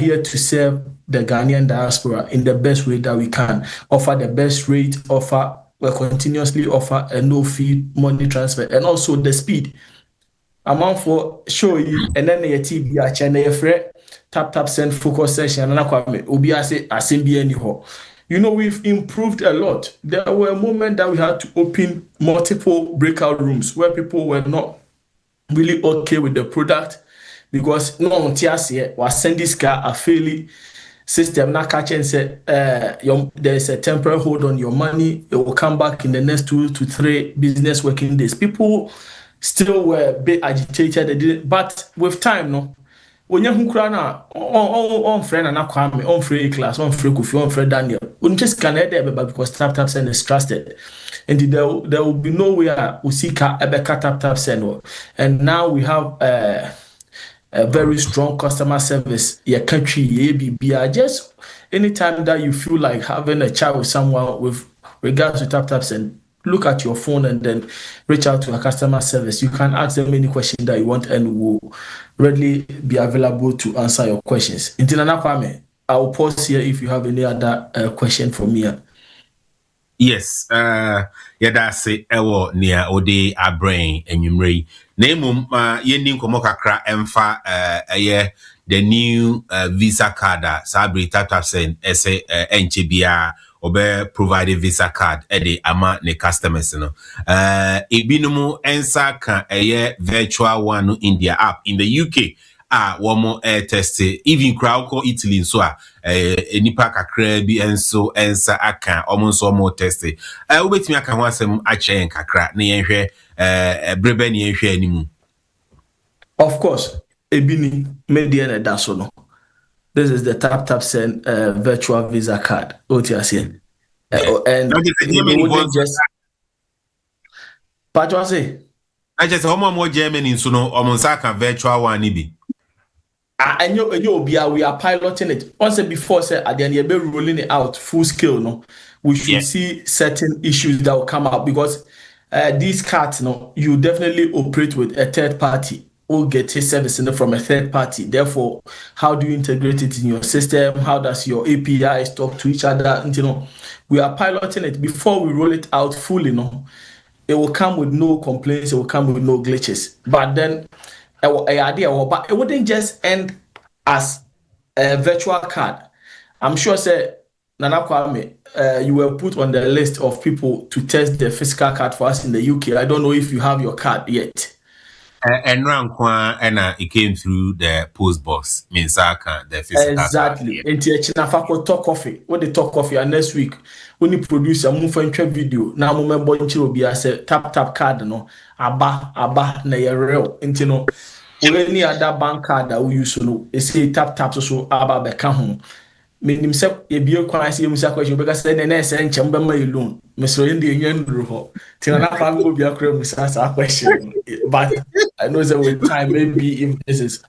here to serve the Ghanaian diaspora in the best way that we can. Offer the best rate, we'll continuously offer a no-fee money transfer, and also the speed. Amount for show you, and then the TBR channel, Taptap Send focus session, and Obi say assembly anyhow. We've improved a lot. There were moments that we had to open multiple breakout rooms where people were not really okay with the product because no one was send this car a fairly system now catch and say there's a temporary hold on your money. It will come back in the next 2 to 3 business working days. People still were a bit agitated, but with time, no. When you on friend and Kwame, on free class, on free Kofi, on free Daniel, we just can't there because Taptap Send is trusted, and there will be no way we see Taptap Send. And now we have a very strong customer service. Your country, just anytime that you feel like having a chat with someone with regards to Taptap Send, look at your phone and then reach out to a customer service. You can ask them any question that you want and we'll readily be available to answer your questions. Until Kwame, I will pause here if you have any other question for me. Yes, that's it. Ewo near Ode a brain and you may name yenin komokakra emfa the new visa card Sabri Taptap Send ese NCBA obe provided visa card ede ama ne customers no ebinumu ensa kan virtual one in their app in the UK one more test even crowd call Italy so enipa kakra bi enso ensa aka omonso more test obetimi aka ho asem ache kakra na yenhwe brebe ne yenhwe animu. Of course ebini media na daso no. This is the Taptap Send virtual visa card. OTS. And we wouldn't just. But what say? I just how more Germany so no Omonsaka virtual one ibi. I know we are piloting it. Once before say at the end you're rolling it out full scale. No, we should see certain issues that will come up because these cards, no, you definitely operate with a third party. Or get a service from a third party. Therefore, how do you integrate it in your system? How does your APIs talk to each other? And, we are piloting it before we roll it out fully. It will come with no complaints. It will come with no glitches. But then, but it wouldn't just end as a virtual card. I'm sure, say, Nana Kwame, you were put on the list of people to test the physical card for us in the UK. I don't know if you have your card yet. And it came through the post box. Minsaka, the physical exactly. And Chinafako talk coffee. When they talk coffee, and next week when you produce a move and video, now remember will be as a tap card, no, Abba, na real. And any other bank card that we use, no, it's a tap so Abba become home. Mean himself a beer question because then the and chamber loan. Mr. Indian Ruho. Till I will be a question. But I know that with time, maybe if this is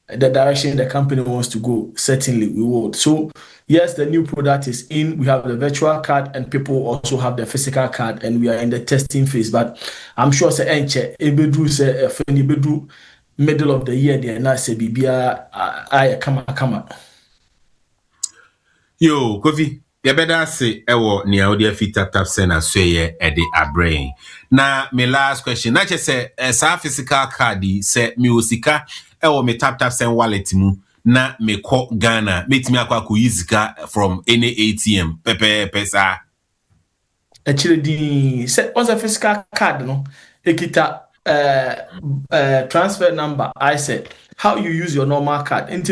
the direction the company wants to go, certainly we would. So, yes, the new product is in. We have the virtual card, and people also have the physical card, and we are in the testing phase. But I'm sure middle of the year, there now say Bibia come. Yo, Kofi, you better say ewo ni audio fit Taptap Send as say edi a brain. Na my last question, na just say sa physical card say mi osika ewo me Taptap Send wallet mu na me ko Ghana metimi akwa ko yizika from any ATM pesa. Actually the say on the physical card no ekita transfer number. I said how you use your normal card. And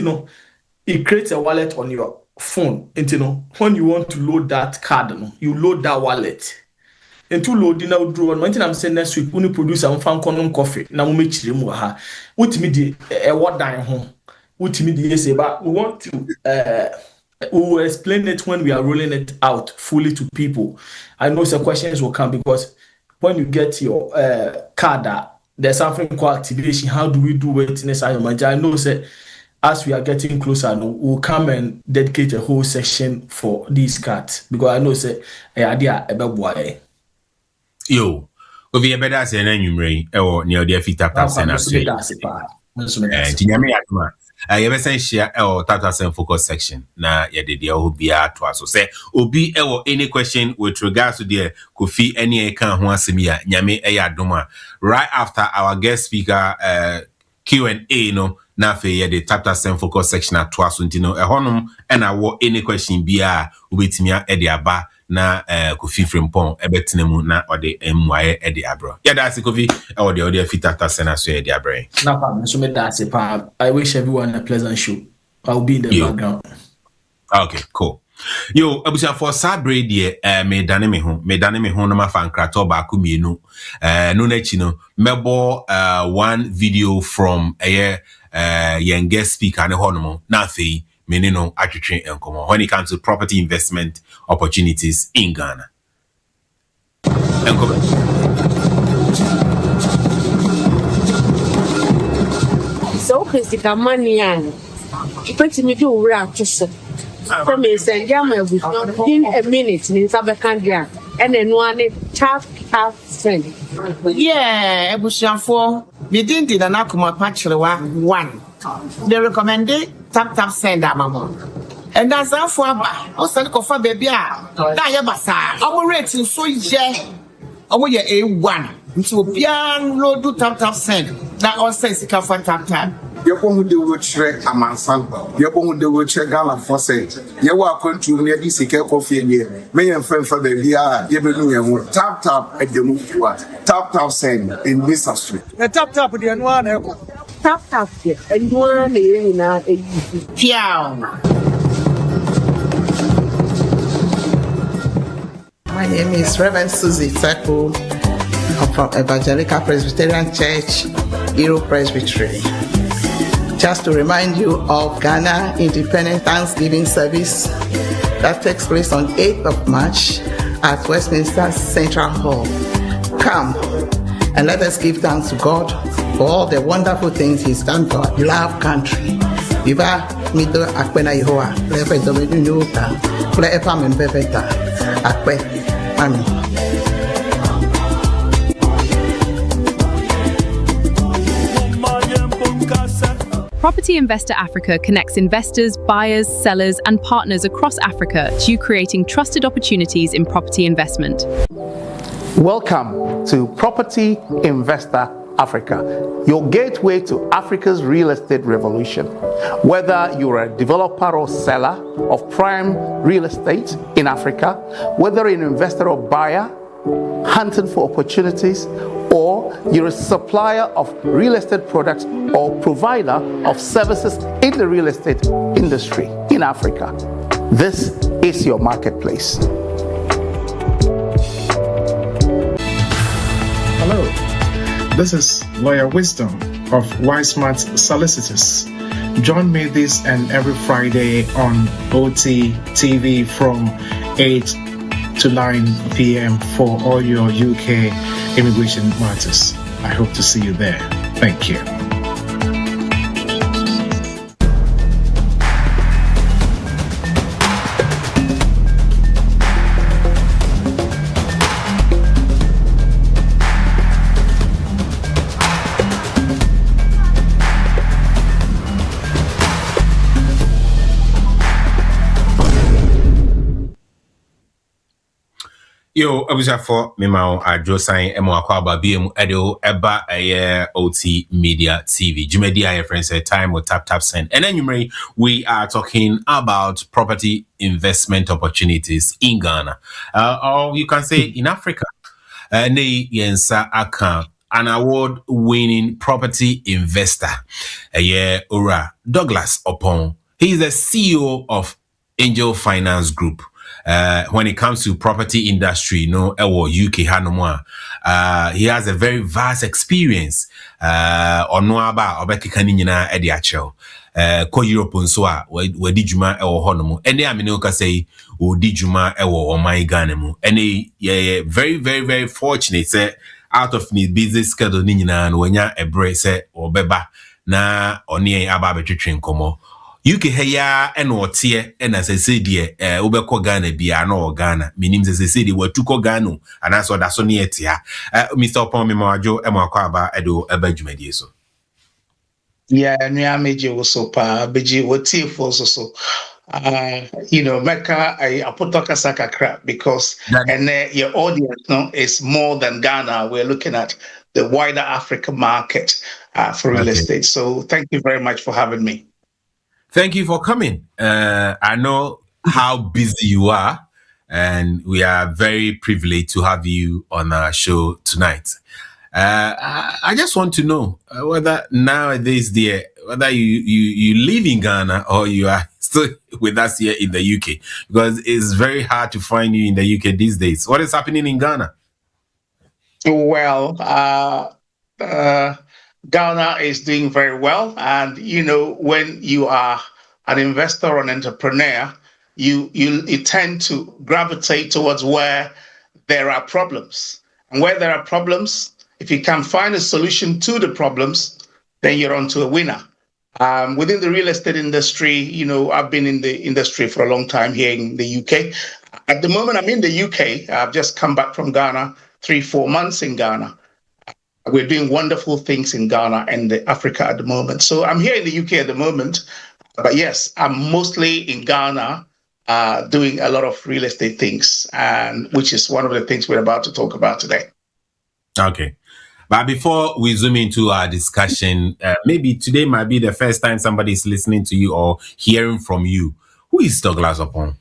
it creates a wallet on your phone. And when you want to load that card, you load that wallet. And to load in our draw. One thing I'm saying next week, when you produce a fan coffee, now we make it. What me the what dying home? What me the say? But we want to we will explain it when we are rolling it out fully to people. I know some questions will come because when you get your card, there's something called activation. How do we do it inside your mind? I know say as we are getting closer, we'll come and dedicate a whole section for these cards because I know say idea about boy. Yo, ovi ebeda se na nwumre e wo ne odi afita Taptap Send as. you ever share or Taptap Send focus section na ye de dia ho bia to aso say obi any question with regards to the Kofi any kan ho asemi a nyame adom right after our guest speaker Q&A no na fe ye the Taptap Send focus section to aso ntino ehonum and any question bia obetimia e de aba na Kofi Frimpong ebetinemu na ode mwaye e de abro ya da se Kofi ode fit Taptap Send aso e de abre na pa so me da se pa. I wish everyone a pleasant show. I'll be in the background. Okay, cool. Yo, abusia for sabre die me dane me ho no ma fan krato ba ku mienu no na chi no mebo one video from young guest speaker ne hono na afei me ne no atwetwe enkomo when it comes to property investment opportunities in Ghana. Enkomo so physical money and pretty me do rap just from me send ya my in a minute in Sabakandia and then one Taptap Send. Yeah, Ebusiafo, we didn't did an akuma patchlewa one. They recommended Taptap Send amamo. And that's our for also for baby. That basa. Our rating so yeah. Our year A1. So pian load do Taptap Send. That also is for Taptap. Yɛkɔhu de wɔkyerɛ amansan yɛkɔhu de wɔkyerɛ Ghana for say yɛwɔ akwantu ne yɛde sika kɔfie nie meyɛ mfɛmfa baabi a yɛbɛnu yɛn ho Taptap ɛdɛmu fua Taptap Send in this street Taptap de no ana ɛkɔ Taptap and one na Piao. My name is Reverend Susie Teko. I'm from Evangelical Presbyterian Church, Euro Presbytery. Just to remind you of Ghana Independent Thanksgiving service that takes place on 8th of March at Westminster Central Hall. Come and let us give thanks to God for all the wonderful things He's done for our beloved country. Viva Mido Akwena Yehoa, Lepe Domedu Nuta, Plepa Membebeta, Akwe, Mami. Property Investor Africa connects investors, buyers, sellers, and partners across Africa to creating trusted opportunities in property investment. Welcome to Property Investor Africa, your gateway to Africa's real estate revolution. Whether you're a developer or seller of prime real estate in Africa, whether an investor or buyer hunting for opportunities, or you're a supplier of real estate products or provider of services in the real estate industry in Africa, this is your marketplace. Hello, this is Lawyer Wisdom of Wismart Solicitors. Join me this and every Friday on OT TV from 8 to 9 p.m. for all your UK immigration matters. I hope to see you there. Thank you. Yo, abuja for mema adwo sign emo akwa ba biem edo eba OT Media TV. Jumedi your friends say time with Taptap Send. And then we are talking about property investment opportunities in Ghana. Or you can say in Africa. Ne yensa aka an award-winning property investor. Ora Douglas Oppong. He is the CEO of Angel Finance Group. When it comes to property industry, UK Hanumwa, he has a very vast experience. Onoaba obekikani nyina edi achel. Ko Europe nso a we di djuma ewo honomu. Ene amene ka say o di djuma ewo oman Ghana mu. Ene very very very fortunate say out of his business schedule ni nyina no nya ebre say obeba na oni aba betwetwe nkomo. UK heya eno otie ena sese die obekọ Ghana bia na o Ghana minim sese die watuko Ghana anaso da so ne etia Mr. Oppong me majo e makọ aba edo aba dwumadie so Yeah, Nyamiji also pa Beji Watif also. Mecca I put Saka crap because That, and your audience is more than Ghana. We're looking at the wider African market for real okay. estate. So thank you very much for having me. Thank you for coming. I know how busy you are, and we are very privileged to have you on our show tonight. I just want to know whether nowadays, dear, whether you live in Ghana or you are still with us here in the UK, because it's very hard to find you in the UK these days. What is happening in Ghana? Well, Ghana is doing very well, and when you are an investor or an entrepreneur, you tend to gravitate towards where there are problems, and where there are problems, if you can find a solution to the problems, then you're onto a winner. Within the real estate industry, I've been in the industry for a long time here in the UK. At the moment, I'm in the UK. I've just come back from Ghana, 3-4 months in Ghana. We're doing wonderful things in Ghana and Africa at the moment. So I'm here in the UK at the moment, but yes, I'm mostly in Ghana doing a lot of real estate things, and which is one of the things we're about to talk about today. Okay. But before we zoom into our discussion, maybe today might be the first time somebody is listening to you or hearing from you. Who is Douglas Oppong?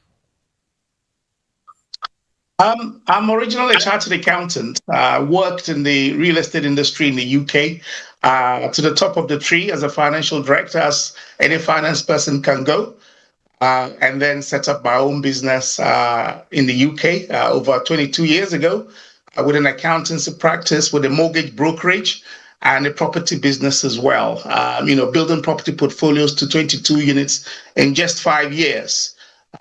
I'm originally a chartered accountant. Worked in the real estate industry in the UK, to the top of the tree as a financial director, as any finance person can go. And then set up my own business in the UK over 22 years ago with an accountancy practice, with a mortgage brokerage, and a property business as well. Building property portfolios to 22 units in just 5 years,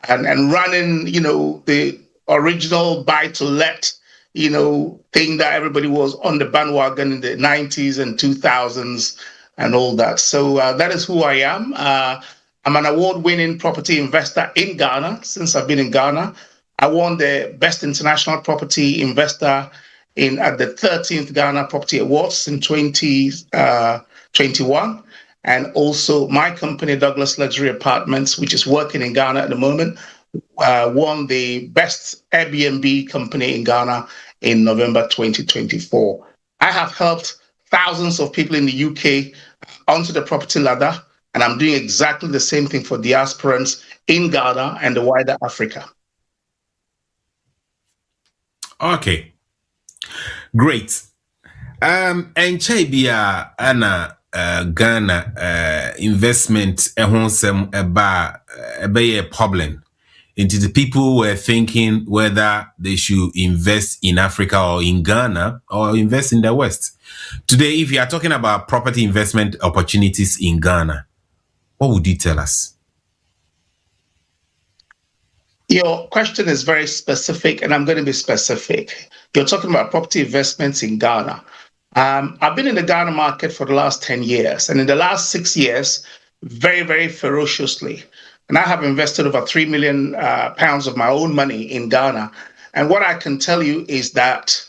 and running, the original buy-to-let, thing that everybody was on the bandwagon in the 90s and 2000s and all that. So that is who I am. I'm an award-winning property investor in Ghana since I've been in Ghana. I won the Best International Property Investor at the 13th Ghana Property Awards in 2021. And also my company, Douglas Luxury Apartments, which is working in Ghana at the moment, won the Best Airbnb company in Ghana in November 2024. I have helped thousands of people in the UK onto the property ladder, and I'm doing exactly the same thing for diasporans in Ghana and the wider Africa. Okay, great. And Chaibia Anna Ghana investment ehonsem eba a problem. Into the people were thinking whether they should invest in Africa or in Ghana or invest in the West. Today, if you are talking about property investment opportunities in Ghana, what would you tell us? Your question is very specific, and I'm going to be specific. You're talking about property investments in Ghana. I've been in the Ghana market for the last 10 years, and in the last 6 years, very, very ferociously. And I have invested over £3 million of my own money in Ghana. And what I can tell you is that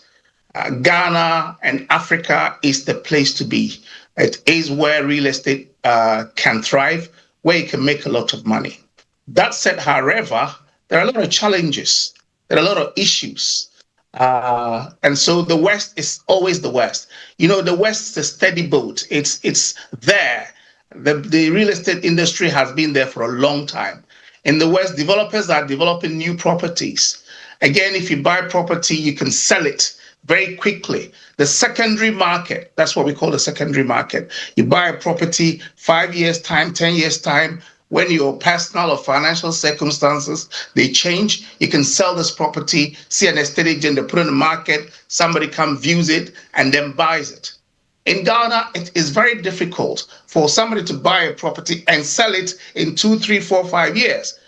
Ghana and Africa is the place to be. It is where real estate can thrive, where you can make a lot of money. That said, however, there are a lot of challenges. There are a lot of issues. And so the West is always the West. The West is a steady boat. It's there. The real estate industry has been there for a long time. In the West, developers are developing new properties. Again, if you buy property, you can sell it very quickly. The secondary market, that's what we call the secondary market. You buy a property, 5 years' time, 10 years' time, when your personal or financial circumstances, they change, you can sell this property, see an estate agent, they put it in the market, somebody comes, views it, and then buys it. In Ghana, it is very difficult for somebody to buy a property and sell it in 2, 3, 4, 5 years.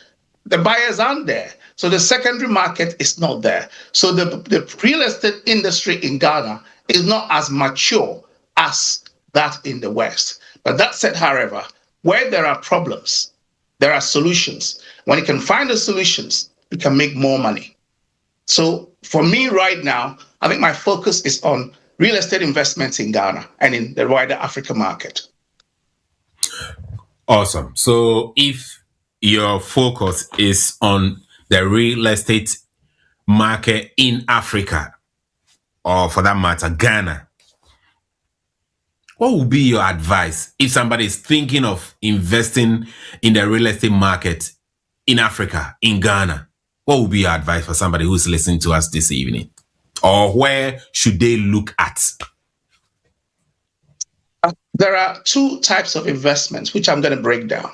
The buyers aren't there. So the secondary market is not there. So the real estate industry in Ghana is not as mature as that in the West. But that said, however, where there are problems, there are solutions. When you can find the solutions, you can make more money. So for me right now, I think my focus is on real estate investments in Ghana and in the wider Africa market. Awesome. So if your focus is on the real estate market in Africa, or for that matter, Ghana, what would be your advice if somebody is thinking of investing in the real estate market in Africa, in Ghana? What would be your advice for somebody who's listening to us this evening? Or where should they look at? There are two types of investments, which I'm going to break down.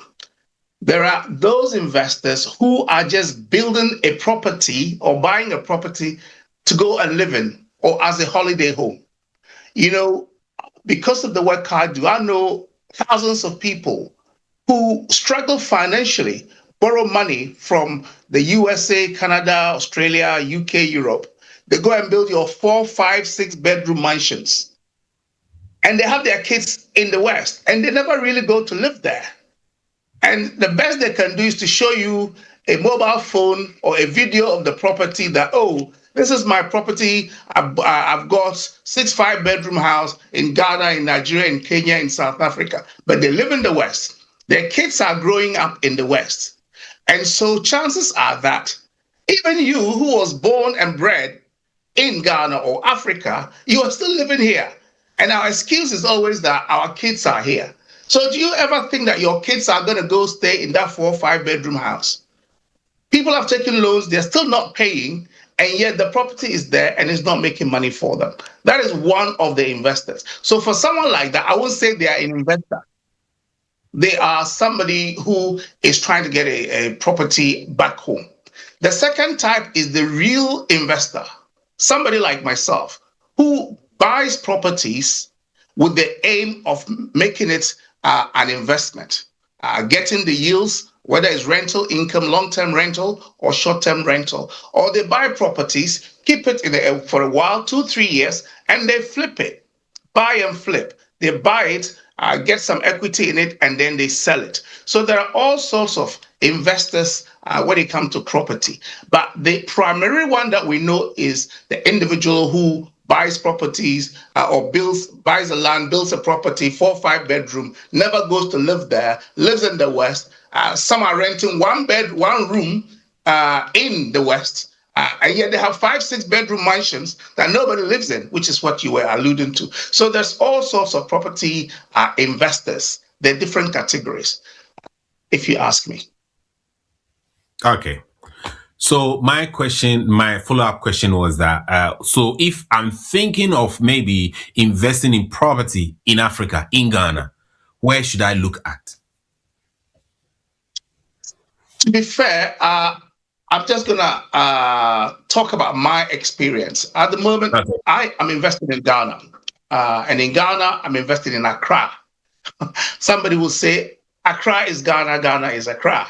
There are those investors who are just building a property or buying a property to go and live in or as a holiday home. You know, because of the work I do, I know thousands of people who struggle financially, borrow money from the USA, Canada, Australia, UK, Europe. They go and build your 4, 5, 6 bedroom mansions. And they have their kids in the West, and they never really go to live there. And the best they can do is to show you a mobile phone or a video of the property that, oh, this is my property. I've got 6, 5 bedroom house in Ghana, in Nigeria, in Kenya, in South Africa. But they live in the West. Their kids are growing up in the West. And so chances are that even you who was born and bred in Ghana or Africa, you are still living here. And our excuse is always that our kids are here. So do you ever think that your kids are going to go stay in that 4 or 5 bedroom house? People have taken loans, they're still not paying, and yet the property is there and it's not making money for them. That is one of the investors. So for someone like that, I won't say they are an investor. They are somebody who is trying to get a property back home. The second type is the real investor, somebody like myself, who buys properties with the aim of making it an investment, getting the yields, whether it's rental income, long-term rental, or short-term rental. Or they buy properties, keep it for a while, 2, 3 years, and they flip it, buy and flip. They buy it, get some equity in it, and then they sell it. So there are all sorts of investors when it comes to property. But the primary one that we know is the individual who buys properties or buys a land, builds a property, 4 or 5 bedroom, never goes to live there, lives in the West. Some are renting 1 room in the West. And yet they have 5, 6 bedroom mansions that nobody lives in, which is what you were alluding to. So there's all sorts of property investors. They're different categories, if you ask me. Okay. So my follow-up question was that, so if I'm thinking of maybe investing in property in Africa, in Ghana, where should I look at? To be fair, I'm just going to talk about my experience. At the moment, okay. I am investing in Ghana. And in Ghana, I'm investing in Accra. Somebody will say, Accra is Ghana, Ghana is Accra.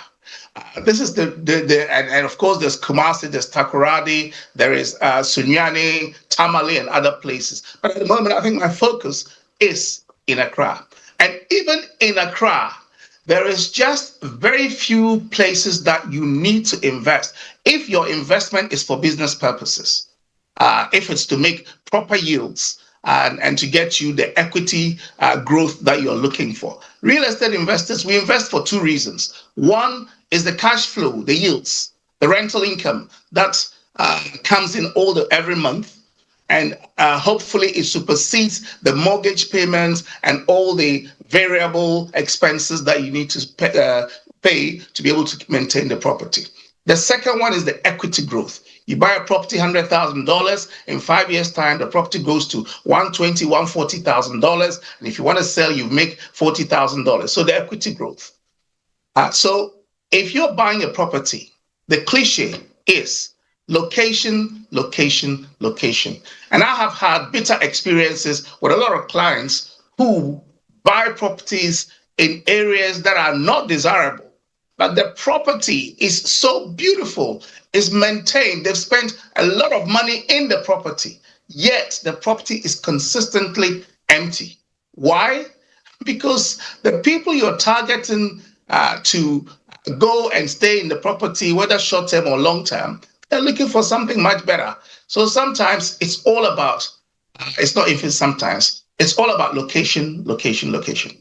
This is and of course there's Kumasi, there's Takoradi, there is Sunyani, Tamale, and other places. But at the moment, I think my focus is in Accra. And even in Accra, there is just very few places that you need to invest if your investment is for business purposes, if it's to make proper yields and to get you the equity growth that you're looking for. Real estate investors, we invest for 2 reasons. One is the cash flow, the yields, the rental income that comes in every month. And hopefully it supersedes the mortgage payments and all the variable expenses that you need to pay to be able to maintain the property. The second one is the equity growth. You buy a property, $100,000. In 5 years' time, the property goes to $120,000, $140,000. And if you want to sell, you make $40,000. So the equity growth. So if you're buying a property, the cliche is location, location, location. And I have had bitter experiences with a lot of clients who buy properties in areas that are not desirable. But the property is so beautiful, is maintained. They've spent a lot of money in the property, yet the property is consistently empty. Why? Because the people you're targeting to go and stay in the property, whether short-term or long-term, they're looking for something much better. So sometimes it's all about, it's all about location, location, location.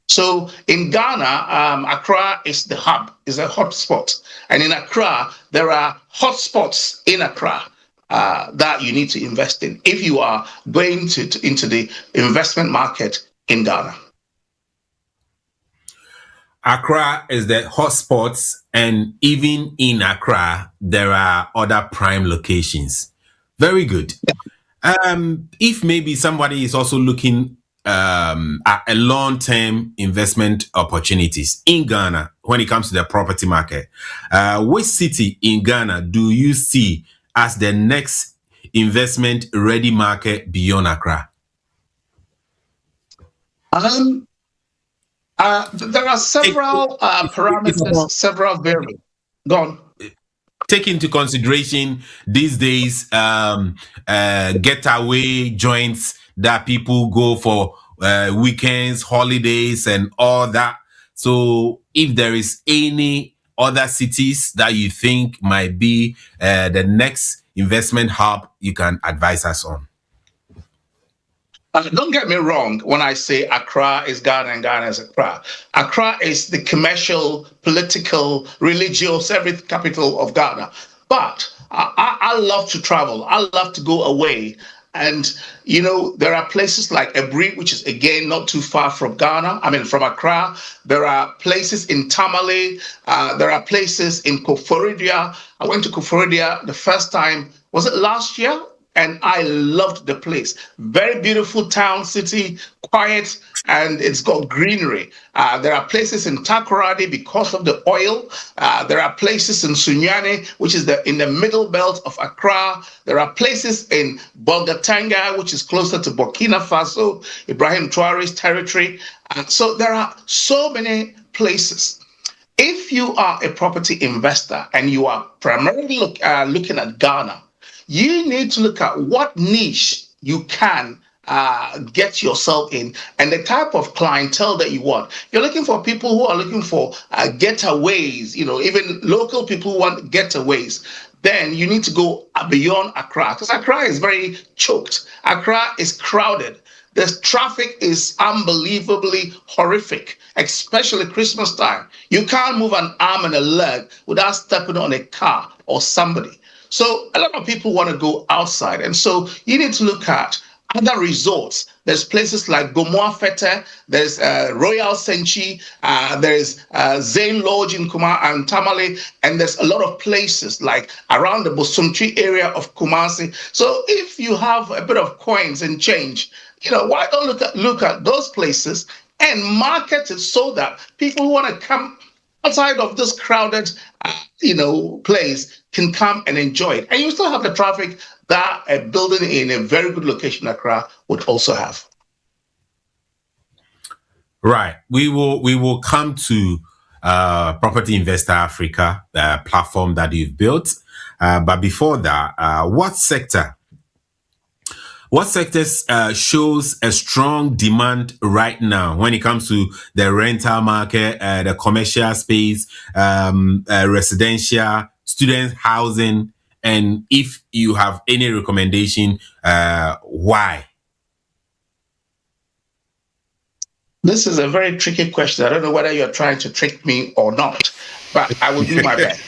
So in Ghana, Accra is the hub, is a hotspot. And in Accra, there are hotspots in Accra that you need to invest in if you are going into the investment market in Ghana. Accra is the hotspots, and even in Accra, there are other prime locations. Very good. If maybe somebody is also looking at a long-term investment opportunities in Ghana when it comes to the property market, which city in Ghana do you see as the next investment ready market beyond Accra? There are several parameters, several variables. Go on. Take into consideration these days getaway joints that people go for weekends, holidays, and all that. So if there is any other cities that you think might be the next investment hub, you can advise us on. Don't get me wrong when I say Accra is Ghana and Ghana is Accra. Accra is the commercial, political, religious, every capital of Ghana. But I love to travel. I love to go away. And, you know, there are places like Ebri, which is, again, not too far from Ghana. I mean, from Accra. There are places in Tamale. There are places in Koforidua. I went to Koforidua the first time, was it last year? And I loved the place. Very beautiful town, city, quiet, and it's got greenery. There are places in Takoradi because of the oil. There are places in Sunyani, which is in the middle belt of Accra. There are places in Bolgatanga, which is closer to Burkina Faso, Ibrahim Traore's territory. So there are so many places. If you are a property investor and you are primarily looking at Ghana, you need to look at what niche you can get yourself in and the type of clientele that you want. You're looking for people who are looking for getaways, you know, even local people who want getaways. Then you need to go beyond Accra, because Accra is very choked. Accra is crowded. The traffic is unbelievably horrific, especially Christmas time. You can't move an arm and a leg without stepping on a car or somebody. So a lot of people want to go outside. And so you need to look at other resorts. There's places like Gomoa Fete, there's Royal Senchi, there's Zane Lodge in Kuma and Tamale, and there's a lot of places like around the Bosumtwi area of Kumasi. So if you have a bit of coins and change, you know, why don't look at those places and market it so that people who want to come outside of this crowded, place can come and enjoy it. And you still have the traffic that a building in a very good location, Accra, would also have. Right. We will come to Property Investor Africa, the platform that you've built. But before that, what sectors shows a strong demand right now when it comes to the rental market, the commercial space, residential, student housing, and if you have any recommendation, why? This is a very tricky question. I don't know whether you're trying to trick me or not, but I will do my best.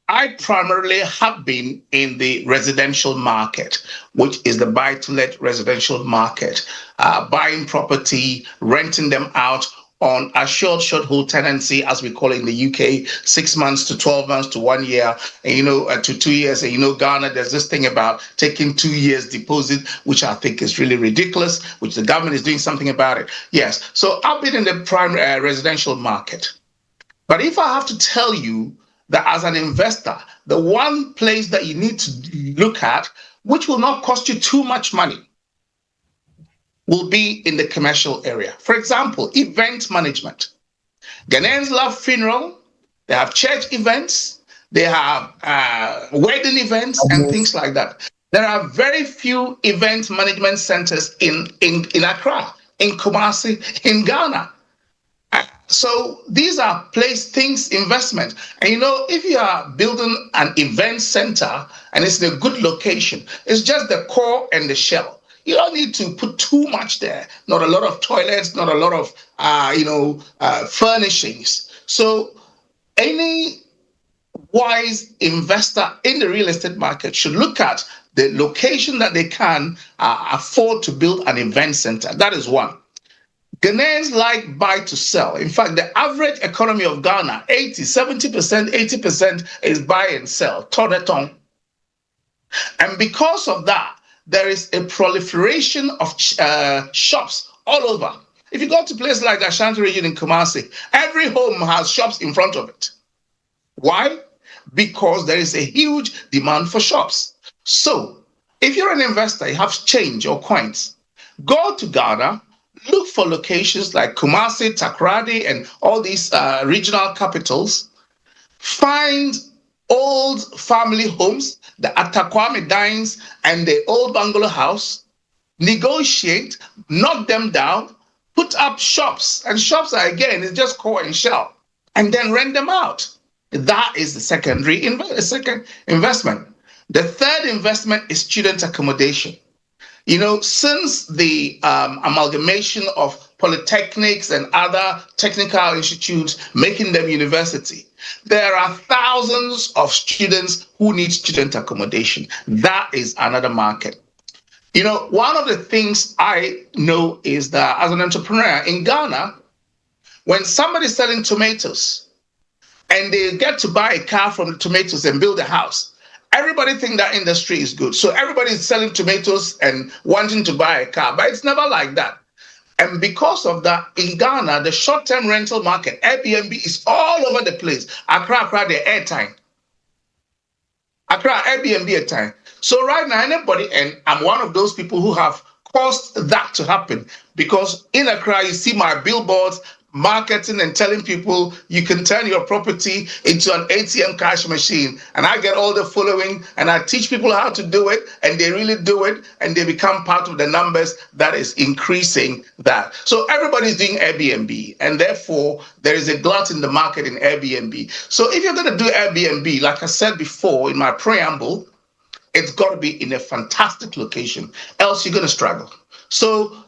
I primarily have been in the residential market, which is the buy-to-let residential market, buying property, renting them out on a short hold tenancy, as we call it in the UK, 6 months to 12 months to 1 year, and to 2 years. And Ghana, there's this thing about taking 2 years deposit, which I think is really ridiculous, which the government is doing something about it. Yes, so I've been in the prime residential market. But if I have to tell you that as an investor, the one place that you need to look at, which will not cost you too much money, will be in the commercial area. For example, event management. Ghanaians love funeral, they have church events, they have wedding events and things like that. There are very few event management centers in Accra, in Kumasi, in Ghana. So these are investment. And if you are building an event center and it's in a good location, it's just the core and the shell. You don't need to put too much there. Not a lot of toilets, not a lot of furnishings. So any wise investor in the real estate market should look at the location that they can afford to build an event center. That is one. Ghanaians like buy to sell. In fact, the average economy of Ghana, 70%, 80% is buy and sell, toneton. And because of that, there is a proliferation of shops all over. If you go to places like the Ashanti region in Kumasi, every home has shops in front of it. Why? Because there is a huge demand for shops. So, if you're an investor, you have change or coins, go to Ghana, look for locations like Kumasi, Takoradi, and all these regional capitals. Find old family homes, the Atakwame Dines and the old bungalow house. Negotiate, knock them down, put up shops. And shops are, again, it's just core and shell. And then rent them out. That is the second investment. The third investment is student accommodation. Since the amalgamation of polytechnics and other technical institutes, making them university, there are thousands of students who need student accommodation. That is another market. One of the things I know is that as an entrepreneur in Ghana, when somebody's selling tomatoes and they get to buy a car from the tomatoes and build a house, everybody think that industry is good. So everybody is selling tomatoes and wanting to buy a car, but it's never like that. And because of that, in Ghana, the short-term rental market, Airbnb, is all over the place. Accra, the airtime. Accra, Airbnb airtime. So right now, anybody, and I'm one of those people who have caused that to happen, because in Accra, you see my billboards, marketing and telling people you can turn your property into an ATM cash machine. And I get all the following and I teach people how to do it, and they really do it, and they become part of the numbers that is increasing that. So everybody's doing Airbnb, and therefore there is a glut in the market in Airbnb. So if you're going to do Airbnb, like I said before in my preamble, it's got to be in a fantastic location, else you're going to struggle. So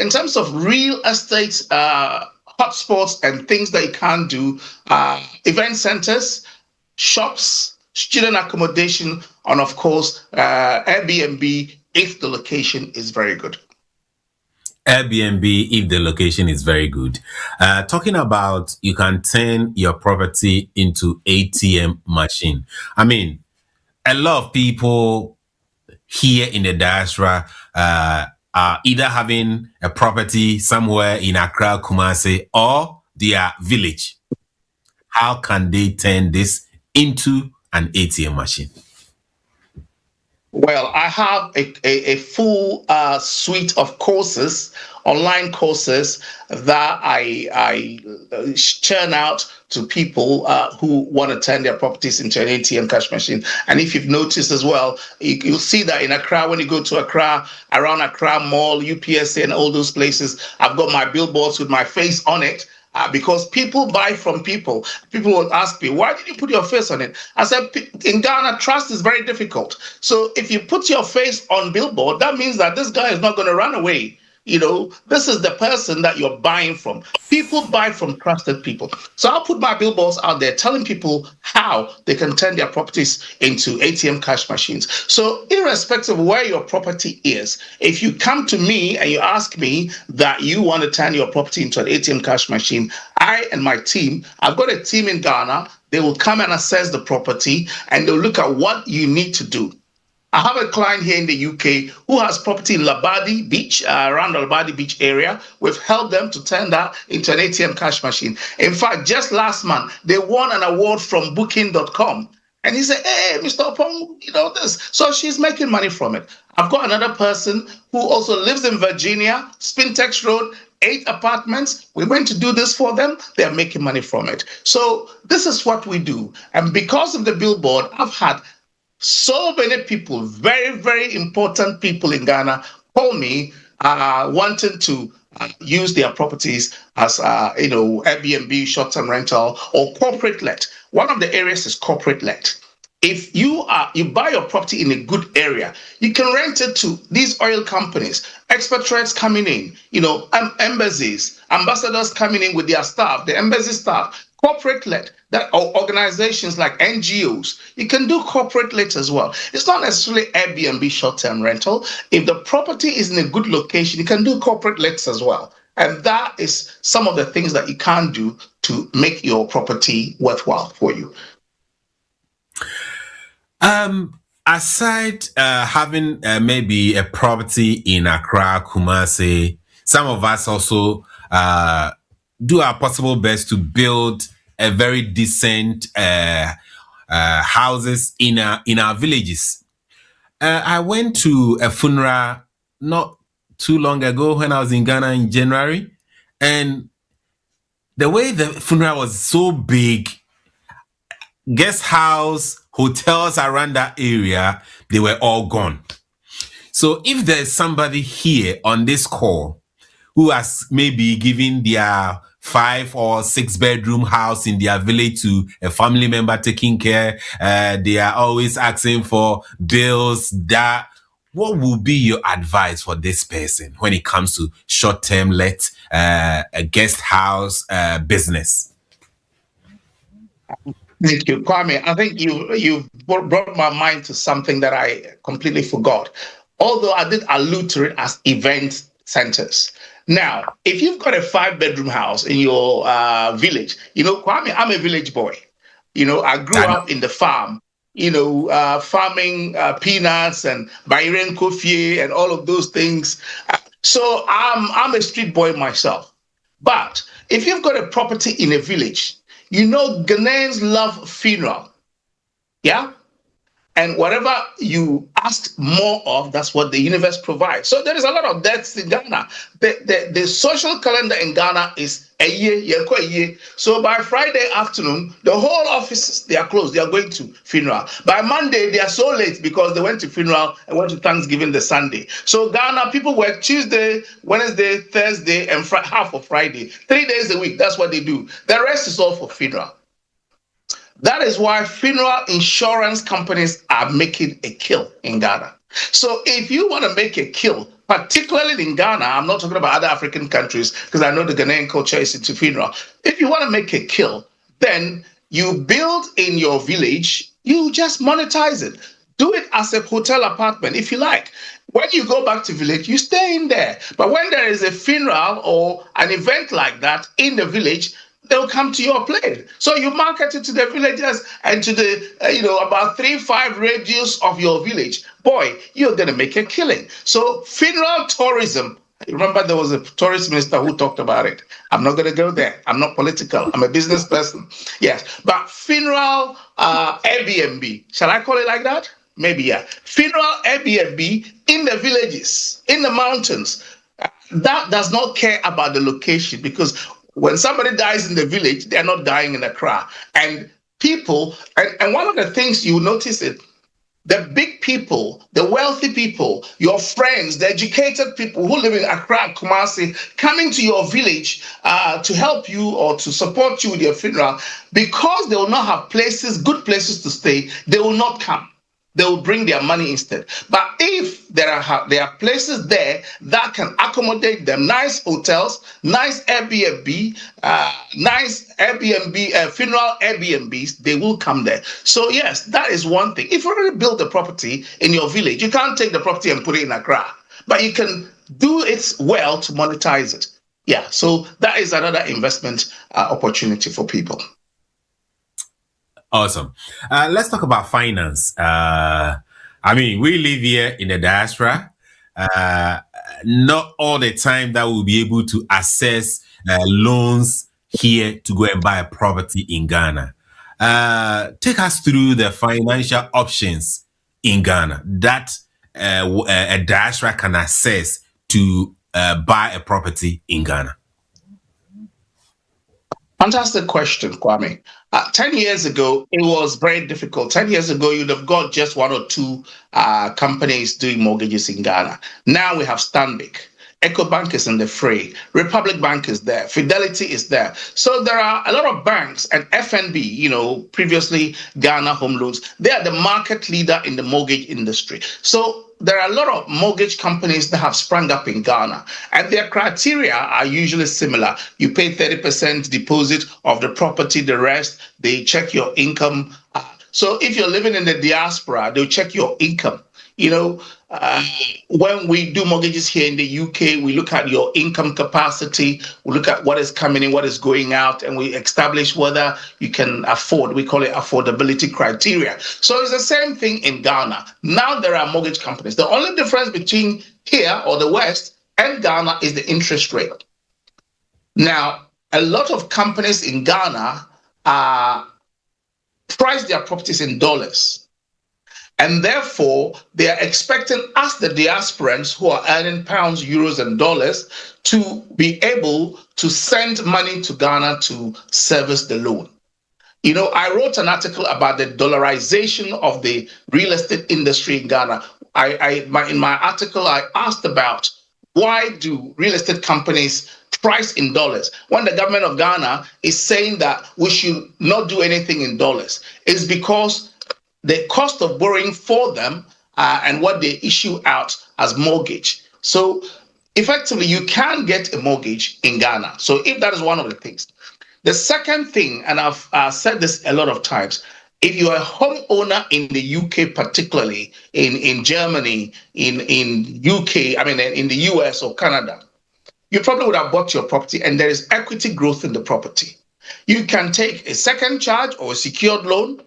in terms of real estate hotspots and things that you can do, event centers, shops, student accommodation, and of course, Airbnb if the location is very good. Airbnb if the location is very good. Talking about you can turn your property into ATM machine. I mean, a lot of people here in the diaspora are either having a property somewhere in Accra, Kumasi, or their village. How can they turn this into an ATM machine? Well, I have a full suite of courses, online courses that I churn out to people who want to turn their properties into an ATM cash machine. And if you've noticed as well, you'll see that in Accra, when you go to Accra, around Accra Mall, UPSA, and all those places, I've got my billboards with my face on it. Because people buy from people. People will ask me, why did you put your face on it? I said, in Ghana, trust is very difficult. So if you put your face on billboard, that means that this guy is not going to run away. This is the person that you're buying from. People buy from trusted people. So I'll put my billboards out there telling people how they can turn their properties into ATM cash machines. So irrespective of where your property is, if you come to me and you ask me that you want to turn your property into an ATM cash machine, I and my team, I've got a team in Ghana, they will come and assess the property and they'll look at what you need to do. I have a client here in the UK who has property in Labadi Beach, around the Labadi Beach area. We've helped them to turn that into an ATM cash machine. In fact, just last month, they won an award from Booking.com. And he said, hey, Mr. Oppong, this. So she's making money from it. I've got another person who also lives in Virginia, Spintex Road, 8 apartments. We went to do this for them. They're making money from it. So this is what we do. And because of the billboard, I've had so many people, very, very important people in Ghana, call me wanting to use their properties as, Airbnb, short-term rental, or corporate let. One of the areas is corporate let. if you buy your property in a good area, you can rent it to these oil companies, expatriates coming in, embassies, ambassadors coming in with their staff, the embassy staff, corporate-led, or organizations like NGOs. You can do corporate-led as well. It's not necessarily Airbnb short-term rental. If the property is in a good location, you can do corporate-led as well. And that is some of the things that you can do to make your property worthwhile for you. Aside having maybe a property in Accra, Kumasi, some of us also do our possible best to build a very decent houses in our villages. I went to a funeral not too long ago when I was in Ghana in January, and the way the funeral was so big, guest house, hotels around that area, they were all gone. So if there's somebody here on this call who has maybe given their 5 or 6 bedroom house in their village to a family member taking care, they are always asking for bills, what will be your advice for this person when it comes to short-term a guest house business? Thank you, Kwame. I think you brought my mind to something that I completely forgot. Although I did allude to it as event centers. Now, if you've got a 5-bedroom house in your village, Kwame, I'm a village boy. I grew up in the farm, farming peanuts and Bayern coffee and all of those things. So I'm a street boy myself. But if you've got a property in a village, Ghanaians love funeral. Yeah? And whatever you ask more of, that's what the universe provides. So there is a lot of deaths in Ghana. The social calendar in Ghana is a year. So by Friday afternoon, the whole offices, they are closed. They are going to funeral. By Monday, they are so late because they went to funeral and went to Thanksgiving the Sunday. So Ghana, people work Tuesday, Wednesday, Thursday, and half of Friday. 3 days a week. That's what they do. The rest is all for funeral. That is why funeral insurance companies are making a kill in Ghana. So if you want to make a kill, particularly in Ghana, I'm not talking about other African countries because I know the Ghanaian culture is into funeral. If you want to make a kill, then you build in your village, you just monetize it. Do it as a hotel apartment if you like. When you go back to village, you stay in there. But when there is a funeral or an event like that in the village, they'll come to your place. So you market it to the villagers and to the, about 3-5 radius of your village. Boy, you're going to make a killing. So funeral tourism, remember there was a tourist minister who talked about it. I'm not going to go there. I'm not political. I'm a business person. Yes. But funeral Airbnb, shall I call it like that? Maybe, yeah. Funeral Airbnb in the villages, in the mountains. That does not care about the location because when somebody dies in the village, they're not dying in Accra. And people, and one of the things you notice it, the big people, the wealthy people, your friends, the educated people who live in Accra, Kumasi, coming to your village to help you or to support you with your funeral, because they will not have places, good places to stay, they will not come. They will bring their money instead. But if there are places there that can accommodate them, nice hotels, nice Airbnb, funeral Airbnbs, they will come there. So yes, that is one thing. If you already built a property in your village, you can't take the property and put it in Accra, but you can do it well to monetize it. Yeah, so that is another investment opportunity for people. Awesome. Let's talk about finance. We live here in the diaspora. Not all the time that we'll be able to access loans here to go and buy a property in Ghana. Take us through the financial options in Ghana that a diaspora can access to buy a property in Ghana. Fantastic question, Kwame. 10 years ago, it was very difficult. 10 years ago, you'd have got just 1 or 2 companies doing mortgages in Ghana. Now we have Stanbic. EcoBank is in the fray. Republic Bank is there. Fidelity is there. So there are a lot of banks, and FNB, previously Ghana Home Loans, they are the market leader in the mortgage industry. So there are a lot of mortgage companies that have sprung up in Ghana, and their criteria are usually similar. You pay 30% deposit of the property, the rest, they check your income. So if you're living in the diaspora, they'll check your income. When we do mortgages here in the UK, we look at your income capacity, we look at what is coming in, what is going out, and we establish whether you can afford. We call it affordability criteria. So it's the same thing in Ghana. Now there are mortgage companies. The only difference between here or the West and Ghana is the interest rate. Now, a lot of companies in Ghana price their properties in dollars. And therefore, they are expecting us, the diasporans who are earning pounds, euros, and dollars, to be able to send money to Ghana to service the loan. I wrote an article about the dollarization of the real estate industry in Ghana. In my article, I asked about why do real estate companies price in dollars when the government of Ghana is saying that we should not do anything in dollars. It's because the cost of borrowing for them and what they issue out as mortgage. So effectively, you can get a mortgage in Ghana. So if that is one of the things. The second thing, and I've said this a lot of times, if you're a homeowner in the UK, particularly in Germany, in UK, in the US or Canada, you probably would have bought your property and there is equity growth in the property. You can take a second charge or a secured loan,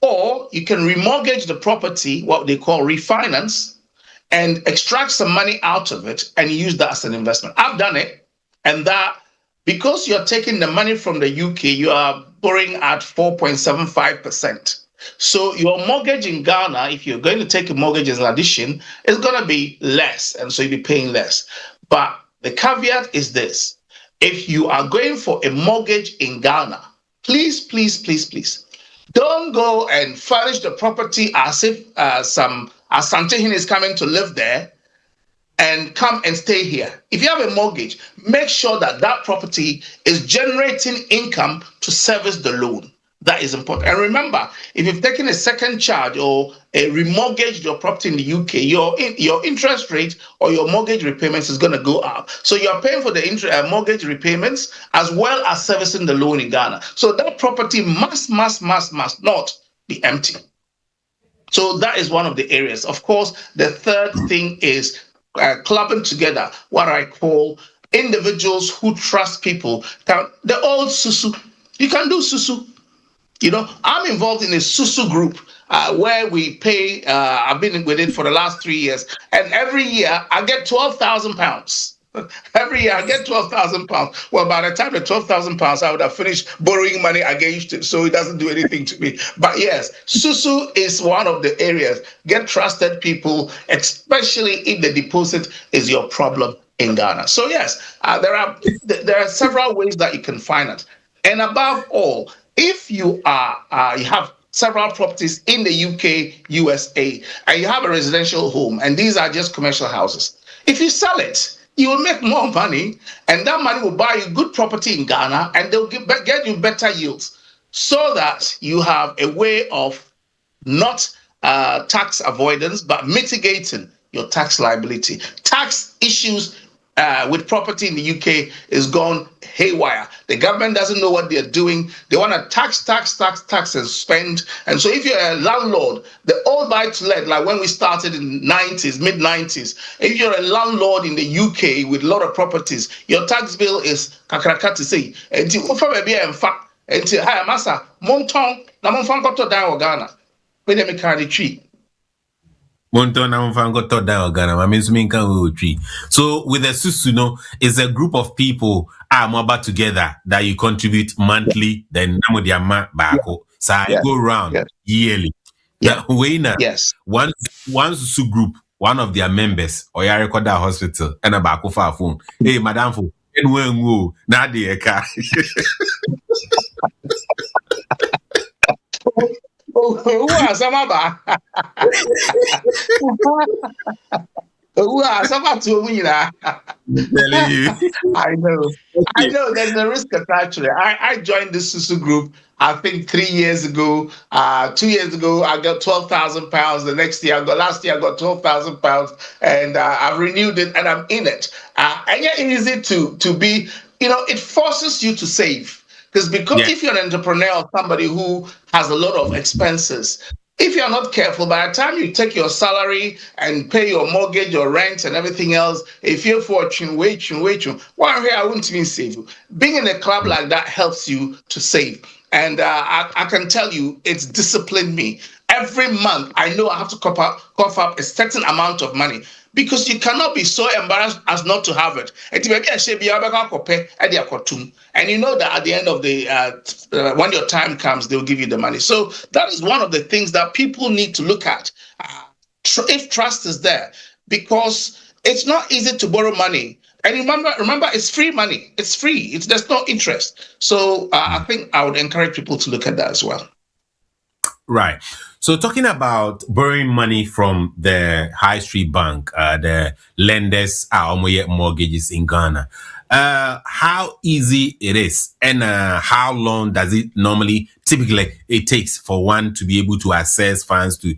or you can remortgage the property, what they call refinance, and extract some money out of it and use that as an investment. I've done it, and that because you're taking the money from the UK, you are borrowing at 4.75%. So your mortgage in Ghana, if you're going to take a mortgage as an addition, is going to be less, and so you'll be paying less. But the caveat is this: if you are going for a mortgage in Ghana, please, don't go and furnish the property as if some Asantehin is coming to live there and come and stay here. If you have a mortgage, make sure that that property is generating income to service the loan. That is important. And remember, if you've taken a second charge or a remortgaged your property in the UK, your interest rate or your mortgage repayments is going to go up. So you're paying for the mortgage repayments as well as servicing the loan in Ghana. So that property must not be empty. So that is one of the areas. Of course, the third thing is clubbing together what I call individuals who trust people. The old susu. You can do susu. I'm involved in a SUSU group where we pay. I've been with it for the last 3 years, and every year I get £12,000. Every year I get £12,000. Well, by the time the £12,000, I would have finished borrowing money against it, so it doesn't do anything to me. But yes, SUSU is one of the areas. Get trusted people, especially if the deposit is your problem in Ghana. So yes, there are several ways that you can finance, and above all, if you have several properties in the UK, USA, and you have a residential home, and these are just commercial houses, if you sell it, you will make more money, and that money will buy you good property in Ghana, and they'll get you better yields, so that you have a way of not tax avoidance, but mitigating your tax liability. Tax issues with property in the UK is gone haywire. The government doesn't know what they're doing. They want to tax and spend. And so if you're a landlord, the old buy-to-let, like when we started in the 90s, mid-90s, if you're a landlord in the UK with a lot of properties, your tax bill is kakraka to say. And in fact, hi, massa, monton, na monfankoto down Ghana. When they make a tree. So with the Susu, it's a group of people more together that you contribute monthly, then so I go around yearly. Now, Yes. One Susu group, one of their members, or ya record that hospital, and a back of our phone. Hey, madam, for now the car. I'm telling you. I know. I Okay. know there's a risk attached to it. I joined the Susu group, I think 3 years ago. 2 years ago, I got £12,000. The next year, last year, I got £12,000. And I've renewed it and I'm in it. And yeah, it is easy to be, it forces you to save. Because Yeah. if you're an entrepreneur or somebody who has a lot of expenses, if you're not careful, by the time you take your salary and pay your mortgage, your rent, and everything else, if you're fortune, wait, one here, I wouldn't even save you. Being in a club like that helps you to save. And I can tell you, it's disciplined me. Every month, I know I have to cough up a certain amount of money because you cannot be so embarrassed as not to have it. And you know that at the end of the when your time comes, they'll give you the money. So that is one of the things that people need to look at. If trust is there, because it's not easy to borrow money. And remember, it's free money. It's free. There's no interest. So I think I would encourage people to look at that as well. Right. So talking about borrowing money from the high street bank, the lenders are mortgages in Ghana. How easy it is and how long does it typically it takes for one to be able to access funds to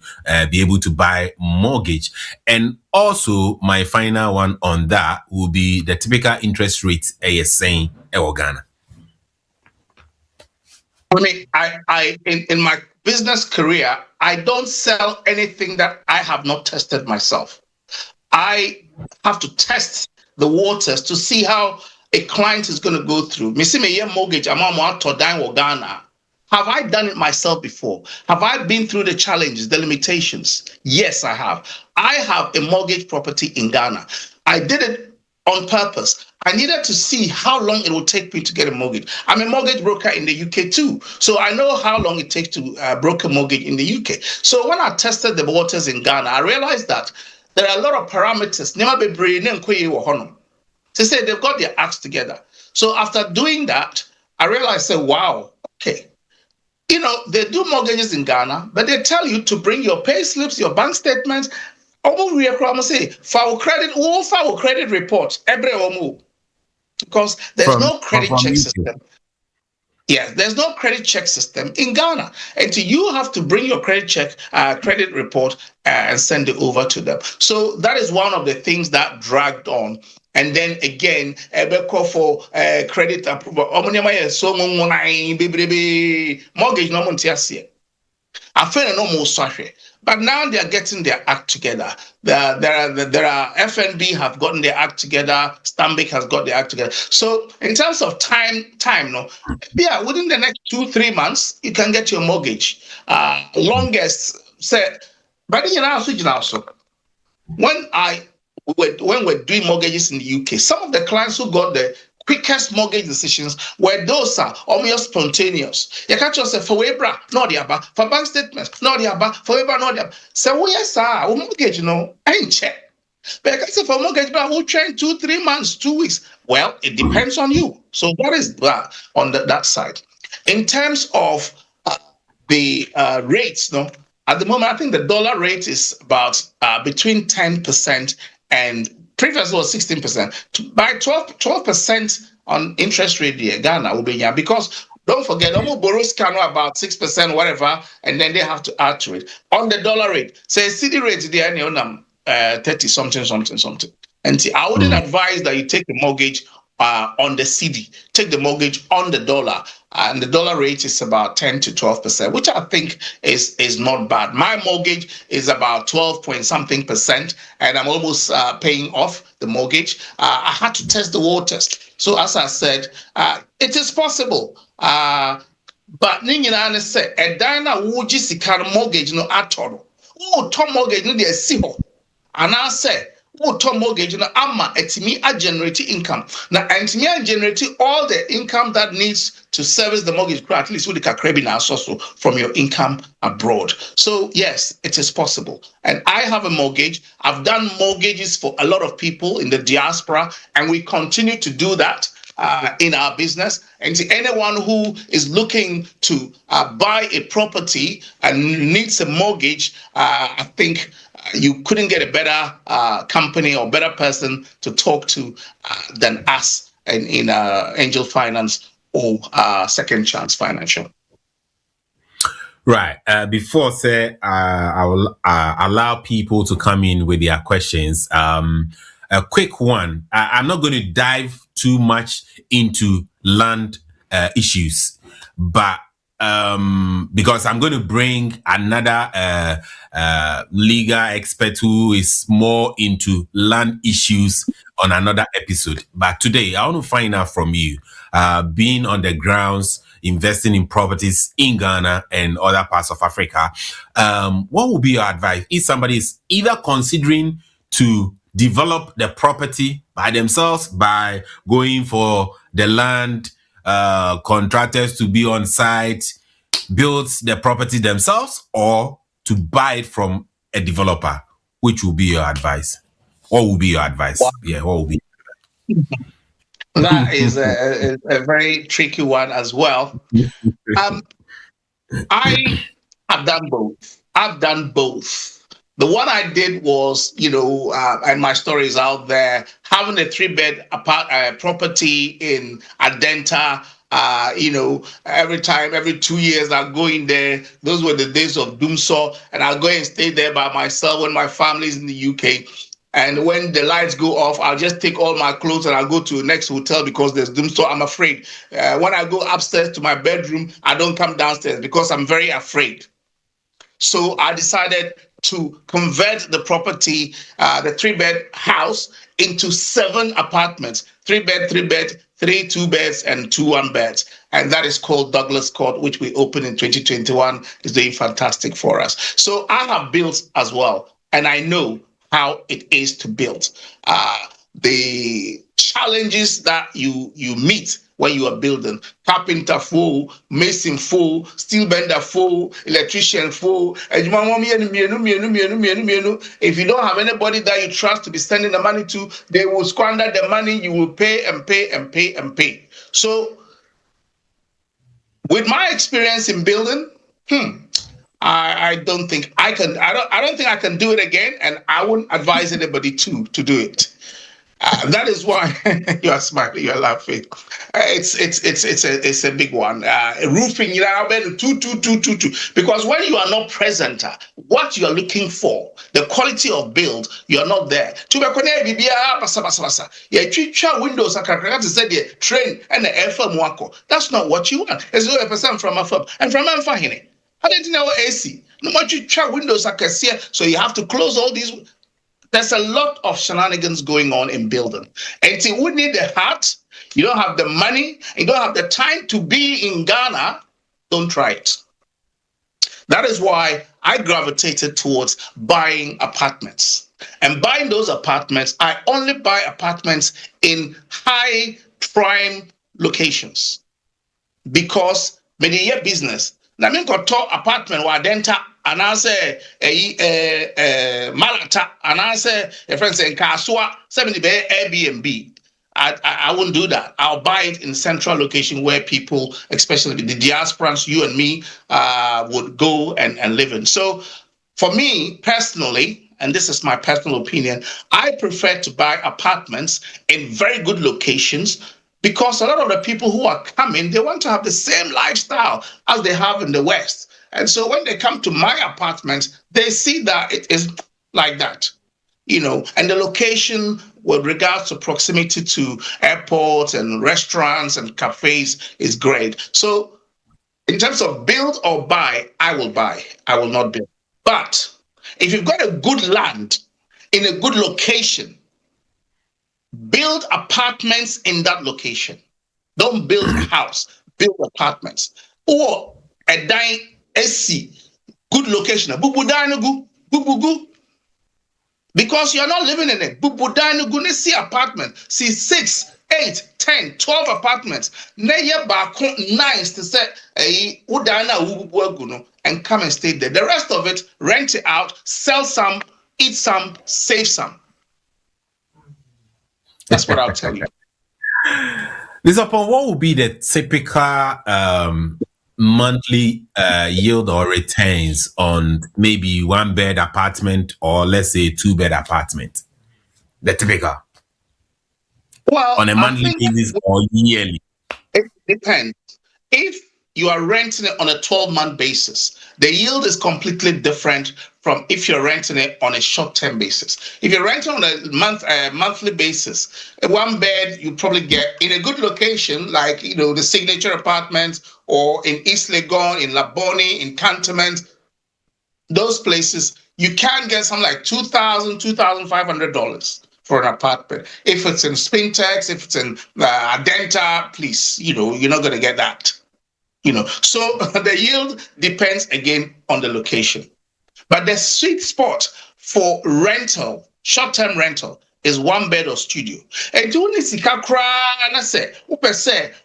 be able to buy mortgage? And also my final one on that will be the typical interest rate saying Ghana. I mean, I in my business career, I don't sell anything that I have not tested myself. I have to test the waters to see how a client is going to go through. Mortgage, Ghana. Have I done it myself before? Have I been through the challenges, the limitations? Yes, I have. I have a mortgage property in Ghana. I did it on purpose. I needed to see how long it will take me to get a mortgage. I'm a mortgage broker in the UK too, so I know how long it takes to broker mortgage in the UK. So when I tested the waters in Ghana, I realized that there are a lot of parameters. To say they've got their acts together. So after doing that, I realized, wow, okay. They do mortgages in Ghana, but they tell you to bring your pay slips, your bank statements, file credit report because there's no credit check system. Yes, there's no credit check system in Ghana. And so you have to bring your credit report and send it over to them. So that is one of the things that dragged on. And then again, call for credit approval. Mortgage no. I feel no more sorry. But now they are getting their act together. There are FNB have gotten their act together. Stanbic has got their act together. So in terms of time, within the next 2-3 months, you can get your mortgage. Longest say, but when we're doing mortgages in the UK, some of the clients who got the quickest mortgage decisions were those almost spontaneous. You can't just say for Webra, no diaba, for bank statements, no diaba, for Webra, no diaba. So yes, we mortgage, I ain't check. But I can say for mortgage, but we'll train 2-3 months, 2 weeks. Well, it depends on you. So that is on that side. In terms of the rates, at the moment, I think the dollar rate is about between 10% and previously was 16%. By 12% on interest rate here, Ghana will be here because don't forget, almost borrows can about 6%, whatever, and then they have to add to it. On the dollar rate, say CD rate there, 30 something. And I wouldn't advise that you take the mortgage on the CD, take the mortgage on the dollar, and the dollar rate is about 10 to 12%, which I think is not bad. My mortgage is about 12 point something percent, and I'm almost paying off the mortgage. I had to test the waters. So as I said, it is possible. But Ningina said, a dina wuji sikan mortgage no atoro. Oh, Tom mortgage no de siho. And I said, Tom mortgage ama etimi a generate income. Now etimi a generate all the income that needs to service the mortgage, at least with the credit source from your income abroad. So yes, it is possible. And I have a mortgage. I've done mortgages for a lot of people in the diaspora, and we continue to do that in our business. And to anyone who is looking to buy a property and needs a mortgage, I think you couldn't get a better company or better person to talk to than us in Angel Finance or Second Chance Financial. Right. Before say, I will allow people to come in with their questions. A quick one. I'm not going to dive too much into land issues, but because I'm going to bring another legal expert who is more into land issues on another episode. But today, I want to find out from you, being on the grounds, investing in properties in Ghana and other parts of Africa, what would be your advice if somebody is either considering to develop the property by themselves by going for the land, contractors to be on site, build the property themselves, or to buy it from a developer? Which will be your advice? What will be your advice? Wow. Yeah, what will be? That is a very tricky one as well. I have done both. I've done both. The one I did was, and my story is out there, having a 3-bed property in Adenta. Every 2 years I'll go in there. Those were the days of Doomsaw, and I'll go and stay there by myself when my family's in the UK. And when the lights go off, I'll just take all my clothes and I'll go to the next hotel because there's Doomsaw. I'm afraid. When I go upstairs to my bedroom, I don't come downstairs because I'm very afraid. So I decided to convert the property, the 3-bed house, into 7 apartments: 3-bed, 3-bed, 3 2-beds, and 2 1-beds. And that is called Douglas Court, which we opened in 2021. It's doing fantastic for us. So I have built as well, and I know how it is to build. The challenges that you meet when you are building: carpenter full, mason full, steel bender full, electrician full. If you don't have anybody that you trust to be sending the money to, they will squander the money. You will pay and pay and pay and pay. So with my experience in building, I don't think I can. I don't think I can do it again, and I wouldn't advise anybody to do it. That is why you are smiling, you are laughing. It's a big one. Roofing, two. Because when you are not present, what you are looking for, the quality of build, you are not there. Windows, train and the FM. That's not what you want. It's 0% from a firm and from a I didn't know AC. No much you try windows, I can see, so you have to close all these. There's a lot of shenanigans going on in building. And you would need the heart, you don't have the money, you don't have the time to be in Ghana, don't try it. That is why I gravitated towards buying apartments. And buying those apartments, I only buy apartments in high prime locations. Because when you hear business, na me nkoto apartment wa Adenta anase Malata anase a friend say Kasua 70 be Airbnb. I won't do that. I'll buy it in central location where people, especially the diasporans, you and me, would go and live in. So for me personally, and this is my personal opinion, I prefer to buy apartments in very good locations, because a lot of the people who are coming, they want to have the same lifestyle as they have in the West. And so when they come to my apartments, they see that it is like that, and the location with regards to proximity to airports and restaurants and cafes is great. So in terms of build or buy, I will buy. I will not build. But if you've got a good land in a good location, build apartments in that location. Don't build a house, build apartments. Or a dine AC, good location. Because you're not living in it. See apartment. See 6, 8, 10, 12 apartments. Nice to say, and come and stay there. The rest of it, rent it out, sell some, eat some, save some. That's what I'll tell you. This Oppong, what would be the typical monthly yield or returns on maybe 1 bed apartment or let's say 2 bed apartment? The typical Well, on a I monthly think basis or yearly? it depends. If you are renting it on a 12-month basis, the yield is completely different from if you're renting it on a short-term basis. If you're renting on a monthly basis, a 1 bed you probably get in a good location, like the Signature Apartments or in East Legon, in Laboni, in Cantonment, those places, you can get something like $2,500 for an apartment. If it's in Spintex, if it's in Adenta, please, you're not going to get that. So the yield depends again on the location. But the sweet spot for rental, short-term rental, is 1 bed or studio. And you need to and I say,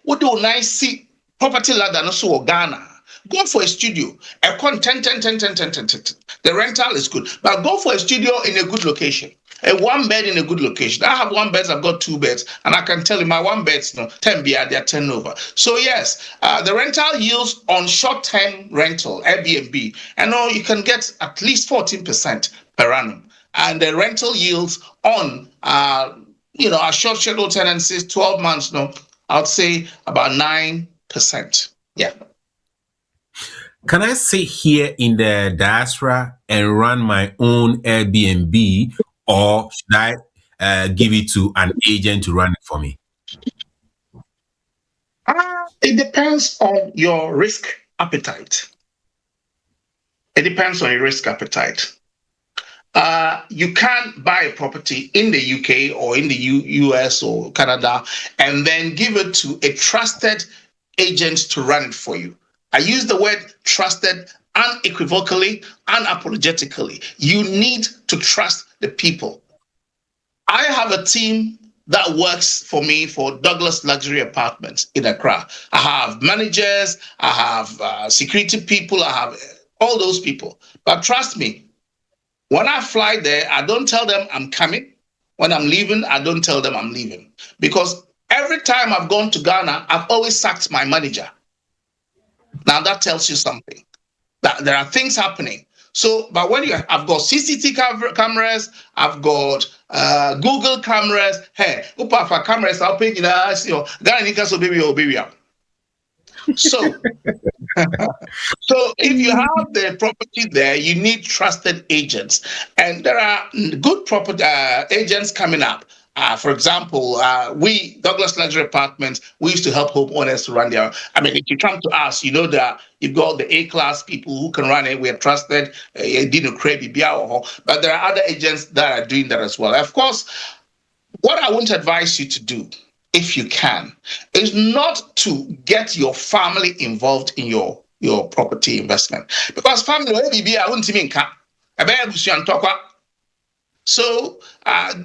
what do I see property ladder no so Ghana? Go for a studio. A con 10. The rental is good, but go for a studio in a good location. A 1 bed in a good location. I have 1 beds, I've got 2 beds, and I can tell you my 1 beds, 10 BR, they're turnover. So yes, the rental yields on short-term rental, Airbnb, and you can get at least 14% per annum. And the rental yields on our short schedule tenancies, 12 months, I'd say about 9%. Yeah. Can I sit here in the diaspora and run my own Airbnb, or should I give it to an agent to run it for me? It depends on your risk appetite. You can't buy a property in the UK or in the US or Canada and then give it to a trusted agent to run it for you. I use the word trusted unequivocally, unapologetically. You need to trust the people. I have a team that works for me for Douglas Luxury Apartments in Accra. I have managers, I have security people, I have all those people. But trust me, when I fly there, I don't tell them I'm coming. When I'm leaving, I don't tell them I'm leaving. Because every time I've gone to Ghana, I've always sacked my manager. Now that tells you something, that there are things happening. So, but when I've got CCTV cameras, I've got Google cameras. Hey, upa cameras, I'll pay you know, Ghana so baby. So, so if you have the property there, you need trusted agents, and there are good property agents coming up. For example, we, Douglas Luxury Apartments, we used to help homeowners to run their. I mean, if you come to us, you know that you've got the A-class people who can run it. We are trusted. But there are other agents that are doing that as well. Of course, what I won't advise you to do, if you can, is not to get your family involved in your property investment, because family I won't even come. So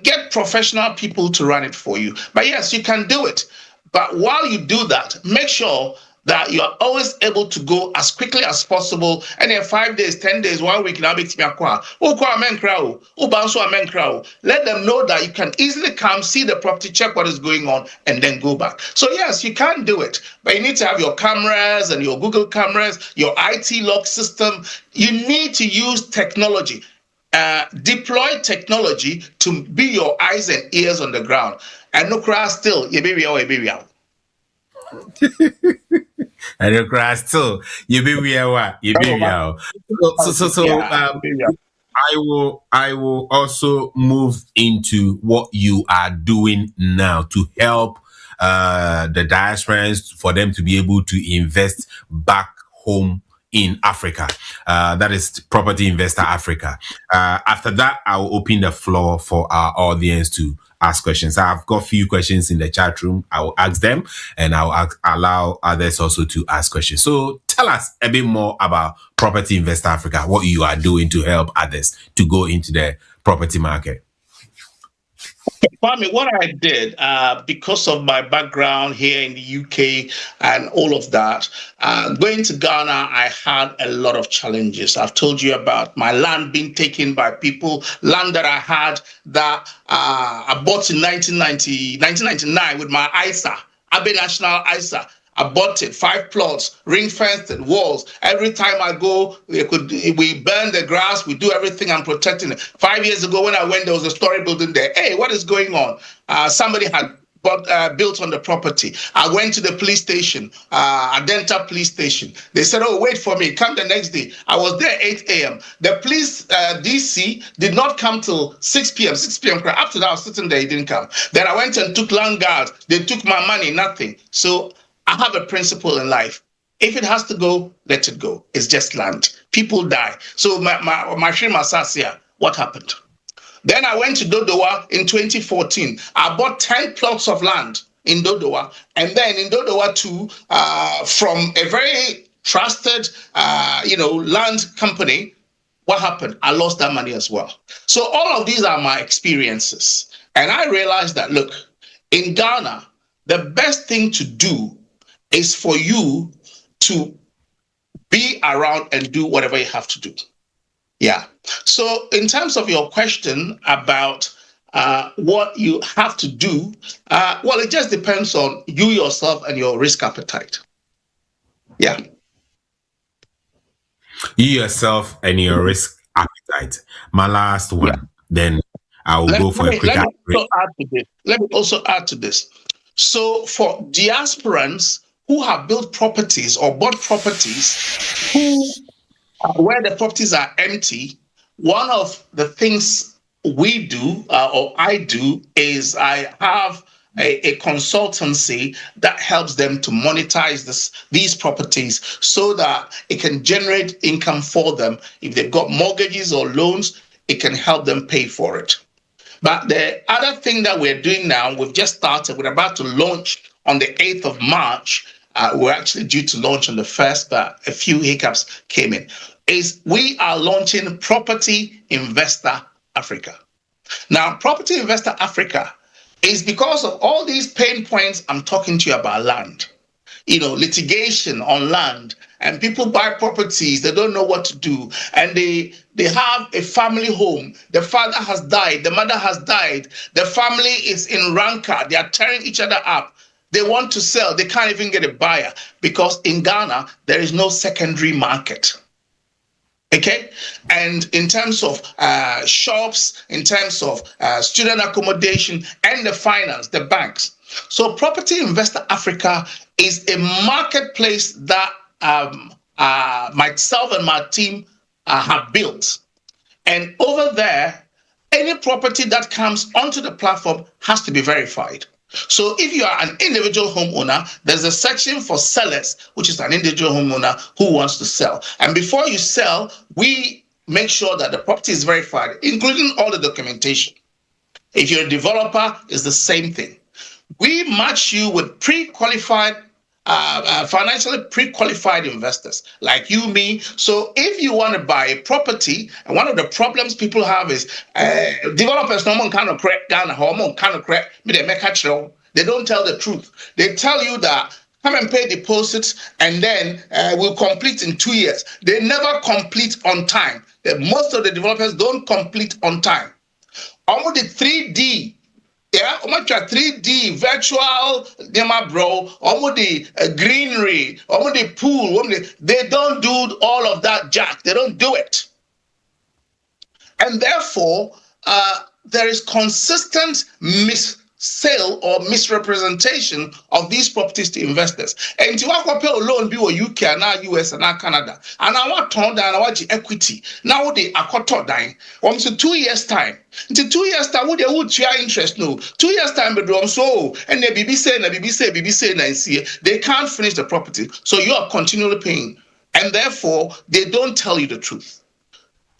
get professional people to run it for you. But yes, you can do it. But while you do that, make sure that you are always able to go as quickly as possible. And in 5 days, 10 days, 1 week, let them know that you can easily come, see the property, check what is going on, and then go back. So yes, you can do it, but you need to have your cameras and your Google cameras, your IT log system. You need to use technology. Deploy technology to be your eyes and ears on the ground. And no cry still, you baby out, baby out. And no cry still, you baby out, you baby out. I will also move into what you are doing now to help the diasporans, for them to be able to invest back home in Africa. That is Property Investor Africa. After that, I will open the floor for our audience to ask questions. I've got a few questions in the chat room. I will ask them, and I'll allow others also to ask questions. So tell us a bit more about Property Investor Africa, what you are doing to help others to go into the property market. Kwame, what I did, because of my background here in the UK and all of that, going to Ghana, I had a lot of challenges. I've told you about my land being taken by people, land that I had that I bought in 1999 with my ISA, Abe National ISA. I bought it, 5 plots, ring fenced it, walls. Every time I go, we burn the grass, we do everything, I'm protecting it. 5 years ago when I went, there was a story building there. Hey, what is going on? Somebody had built on the property. I went to the police station, Adenta police station. They said, oh, wait for me, come the next day. I was there 8 a.m. The police DC did not come till 6 p.m. 6 p.m. After that, I was sitting there, he didn't come. Then I went and took land guards. They took my money, nothing. So I have a principle in life. If it has to go, let it go. It's just land. People die. So my Shema Sasia, what happened? Then I went to Dodowa in 2014. I bought 10 plots of land in Dodowa. And then in Dodowa too, from a very trusted, land company, what happened? I lost that money as well. So all of these are my experiences. And I realized that, look, in Ghana, the best thing to do is for you to be around and do whatever you have to do. Yeah. So in terms of your question about what you have to do, well, it just depends on you yourself and your risk appetite. Yeah. You yourself and your risk appetite. My last one, then I will go for a quick Let me also add to this. So for diasporans who have built properties or bought properties where the properties are empty, one of the things we do or I do is I have a consultancy that helps them to monetize these properties so that it can generate income for them. If they've got mortgages or loans, it can help them pay for it. But the other thing that we're doing now, we've just started, we're about to launch on the 8th of March. We're actually due to launch on the 1st, but a few hiccups came in, is we are launching Property Investor Africa. Now, Property Investor Africa is because of all these pain points I'm talking to you about land, litigation on land, and people buy properties, they don't know what to do, and they have a family home. The father has died, the mother has died, the family is in rancor, they are tearing each other up. They want to sell, they can't even get a buyer because in Ghana, there is no secondary market. Okay, and in terms of shops, in terms of student accommodation and the finance, the banks. So Property Investor Africa is a marketplace that myself and my team have built. And over there, any property that comes onto the platform has to be verified. So if you are an individual homeowner, there's a section for sellers, which is an individual homeowner who wants to sell. And before you sell, we make sure that the property is verified, including all the documentation. If you're a developer, it's the same thing. We match you with pre-qualified, financially pre-qualified investors like you, me. So if you want to buy a property, and one of the problems people have is developers no one kind of correct Ghana, kind of correct me they make a they don't tell the truth. They tell you that come and pay deposits and then we'll complete in 2 years. They never complete on time. Most of the developers don't complete on time. Almost the 3D. Yeah, almost 3D virtual demo, bro. Almost the greenery, almost the pool. They don't do all of that, Jack. They don't do it, and therefore there is consistent sale or misrepresentation of these properties to investors. And to what pay loan be UK and now US and now Canada. And I want turn down I want equity. Now they are cut down. So 2 years time. Into 2 years time, would they would share interest? No. 2 years time, but so and the BBC and see they can't finish the property. So you are continually paying. And therefore they don't tell you the truth.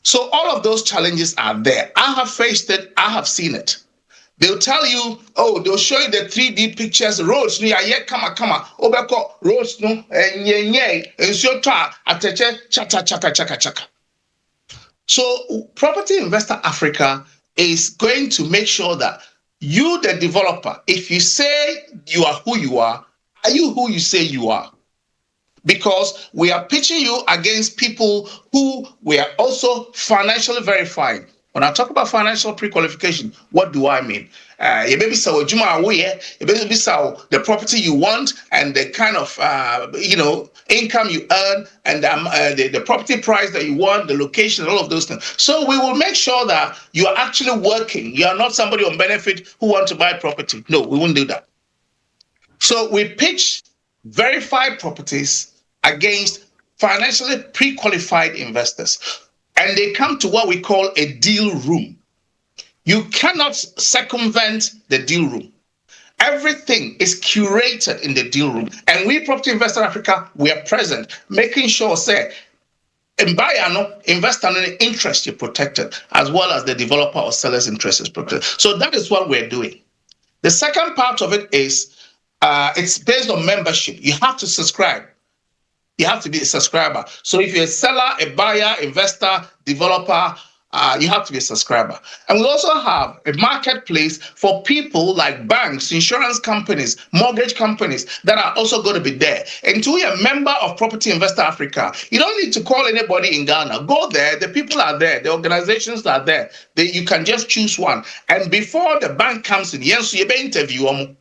So all of those challenges are there. I have faced it, I have seen it. They'll tell you, they'll show you the 3D pictures, roads, no, obeko, roads, no, and so chaka. So Property Investor Africa is going to make sure that you, the developer, if you say you are you who you say you are? Because we are pitching you against people who we are also financially verified. When I talk about financial pre-qualification, what do I mean? You maybe say the property you want and the kind of income you earn and the property price that you want, the location, all of those things. So we will make sure that you are actually working. You are not somebody on benefit who want to buy property. No, we won't do that. So we pitch verified properties against financially pre-qualified investors. And they come to what we call a deal room. You cannot circumvent the deal room. Everything is curated in the deal room. And we, Property Investor Africa, we are present, making sure, say, investor interest is protected, as well as the developer or seller's interest is protected. So that is what we're doing. The second part of it is, it's based on membership. You have to subscribe. You have to be a subscriber. So if you're a seller, a buyer, investor, developer, you have to be a subscriber. And we also have a marketplace for people like banks, insurance companies, mortgage companies that are also going to be there. And to be a member of Property Investor Africa, you don't need to call anybody in Ghana. Go there. The people are there. The organizations are there. You can just choose one. And before the bank comes in, yes, you may interview them.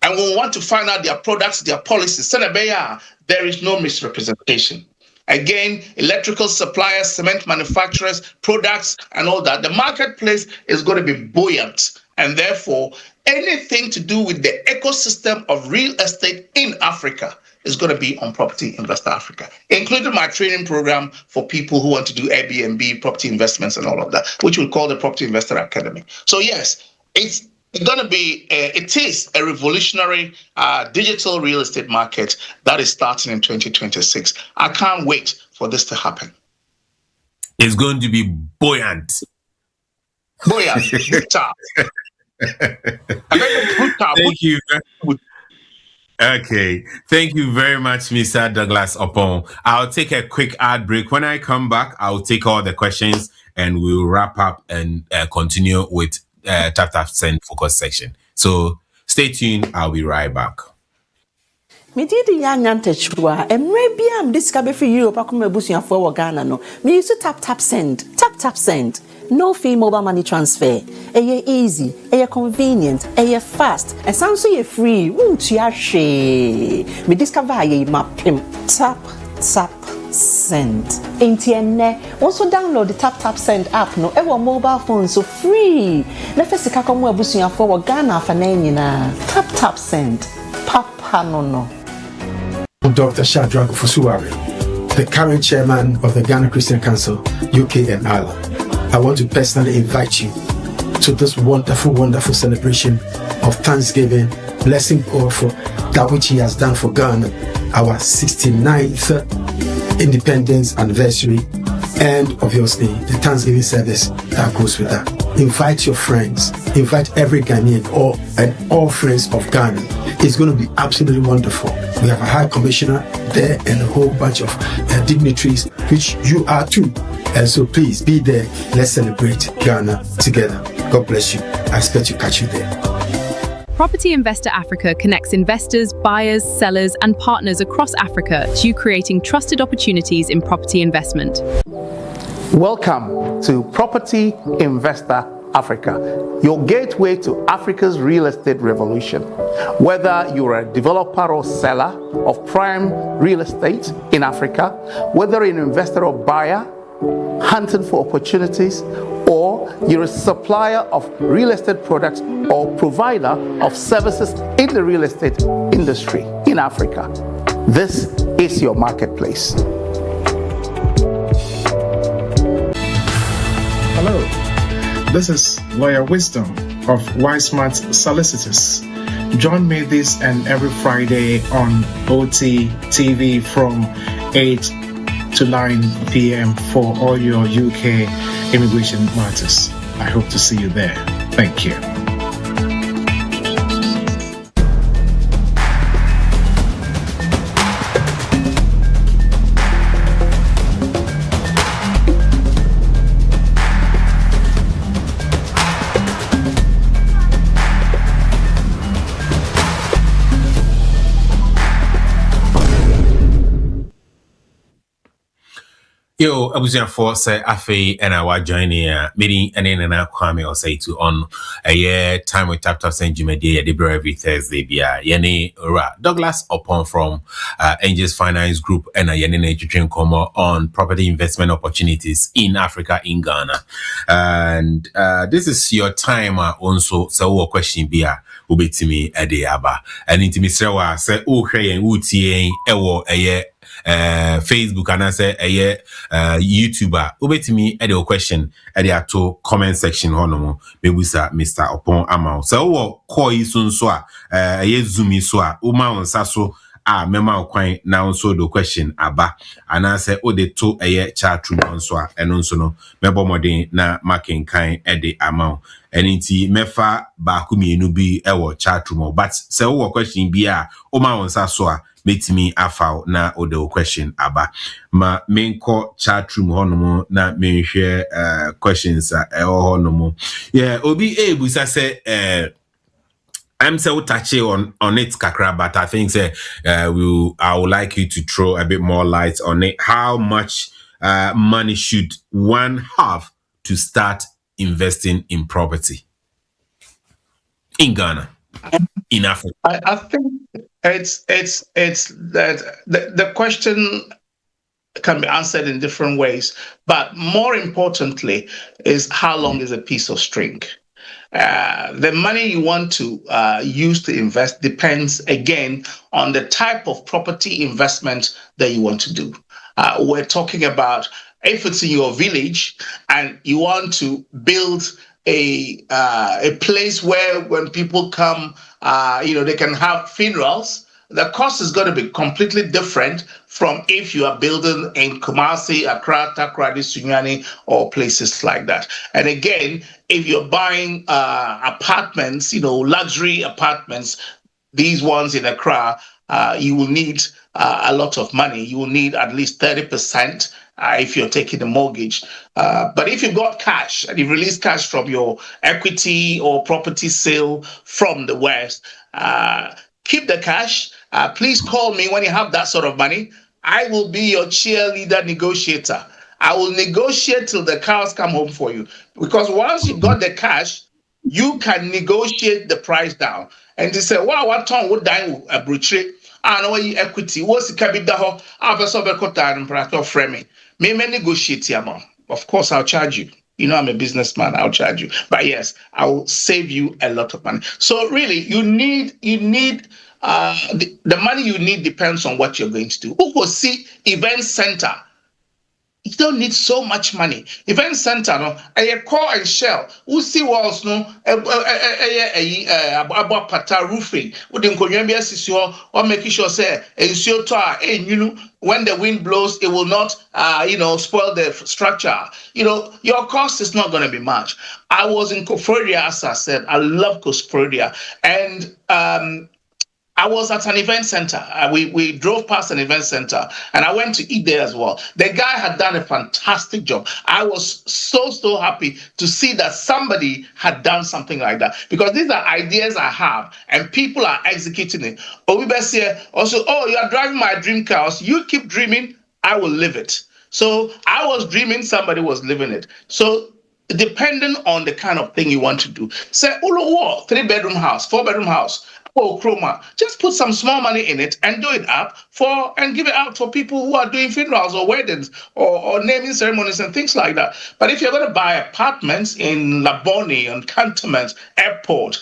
And we want to find out their products, their policies. There is no misrepresentation. Again, electrical suppliers, cement manufacturers, products, and all that. The marketplace is going to be buoyant. And therefore, anything to do with the ecosystem of real estate in Africa is going to be on Property Investor Africa, including my training program for people who want to do Airbnb, property investments, and all of that, which we call the Property Investor Academy. So yes, it's going to be, it is a revolutionary digital real estate market that is starting in 2026. I can't wait for this to happen. It's going to be buoyant. Buoyant. Thank you. Okay. Thank you very much, Mr. Douglas Oppong. I'll take a quick ad break. When I come back, I'll take all the questions and we'll wrap up and continue with Taptap Send focus section. So stay tuned. I'll be right back. Me did the young antechua, and maybe I'm discovered for Europe. I come a bush for Ghana. No, me used to Taptap Send. Taptap Send. No fee mobile money transfer. Easy, convenient, fast, and sounds so free. Won't you share? Me discover my pimp. Tap Send. Also download the Taptap Send app no ever mobile phone so free. Na first ka come abusuya for Ghana for na Taptap Send. Papa no. Dr. Shadrach Fosuware, the current chairman of the Ghana Christian Council, UK and Ireland. I want to personally invite you to this wonderful celebration of Thanksgiving, blessing God for that which He has done for Ghana, our 69th independence anniversary, and obviously the Thanksgiving service that goes with that. Invite your friends, invite every Ghanaian and all friends of Ghana. It's going to be absolutely wonderful. We have a high commissioner there and a whole bunch of dignitaries, which you are too. And so please be there. Let's celebrate Ghana together. God bless you. I expect to catch you there. Property Investor Africa connects investors, buyers, sellers, and partners across Africa to creating trusted opportunities in property investment. Welcome to Property Investor Africa, your gateway to Africa's real estate revolution. Whether you're a developer or seller of prime real estate in Africa, whether an investor or buyer hunting for opportunities, or you're a supplier of real estate products or provider of services in the real estate industry in Africa, this is your marketplace. Hello, this is Lawyer Wisdom of Wismart Solicitors. Join me this and every Friday on OT TV from 8 to 9 p.m. for all your UK immigration matters. I hope to see you there. Thank you. Yo, abusia for say afe and I was joining meeting and then I Kwame or say to on a year time with Taptap Send every Thursday via Yene Douglas Oppong from Angels Finance Group and a Yene Train Como on property investment opportunities in Africa, in Ghana. And this is your time also so question bia ubetimi ede aba. And intimi say oh hey and uti ewo eye Facebook and I say YouTuber ubetimi ede question ede ato comment section hono maybe sir Mr. Oppong amount so wo call isun so zoom so uma onsa so mema kwan na so do question aba and I say o de to chat room so eno nso no mebo modern na marking kan ede amount enti mefa ba ku mienu bi ewo chat room but say wo question bi uma onsa so metimi afaw na odo question aba ma menko chat room hono na menhwe questions hono yeah obi ebusa say I'm so touchy on it kakra but I think say I would like you to throw a bit more light on it. How much money should one have to start investing in property in Ghana, in Africa? I think it's that the question can be answered in different ways, but more importantly is how long is a piece of string. The money you want to use to invest depends again on the type of property investment that you want to do. We're talking about if it's in your village and you want to build a place where when people come, they can have funerals. The cost is going to be completely different from if you are building in Kumasi, Accra, Takoradi, Sunyani, or places like that. And again, if you're buying apartments, luxury apartments, these ones in Accra, you will need a lot of money. You will need at least 30% if you're taking a mortgage. But if you got cash and you release cash from your equity or property sale from the West, keep the cash. Please call me when you have that sort of money. I will be your cheerleader negotiator. I will negotiate till the cows come home for you. Because once you got the cash, you can negotiate the price down. And they say, wow, what time would die a brochure? I know you equity. What's the capital? I'll be framing. May negotiate your Of course, I'll charge you. I'm a businessman, I'll charge you. But yes, I will save you a lot of money. So really, you need the money you need depends on what you're going to do. Who will see event center? You don't need so much money. Event center, no, a core and shell. Who see walls, no, about pata roofing. Wouldn't or making sure say, when the wind blows, it will not, spoil the structure. Your cost is not going to be much. I was in Koforia, as I said. I love Koforia, and I was at an event center. We drove past an event center and I went to eat there as well. The guy had done a fantastic job. I was so happy to see that somebody had done something like that because these are ideas I have and people are executing it. Also, you are driving my dream car. So you keep dreaming, I will live it. So I was dreaming, somebody was living it. So depending on the kind of thing you want to do. Say, 3-bedroom house, 4-bedroom house. Chroma, just put some small money in it and do it up and give it out for people who are doing funerals or weddings or naming ceremonies and things like that. But if you're going to buy apartments in Laboni, on Cantonment, Airport,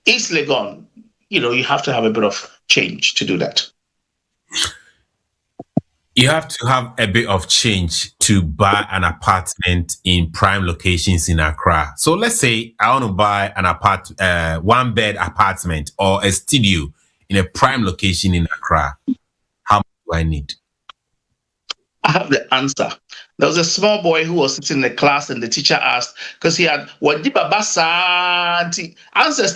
East Legon, you have to have a bit of change to do that. You have to have a bit of change to buy an apartment in prime locations in Accra. So let's say I want to buy an one-bed apartment or a studio in a prime location in Accra. How much do I need? I have the answer. There was a small boy who was sitting in the class and the teacher asked, because he had answers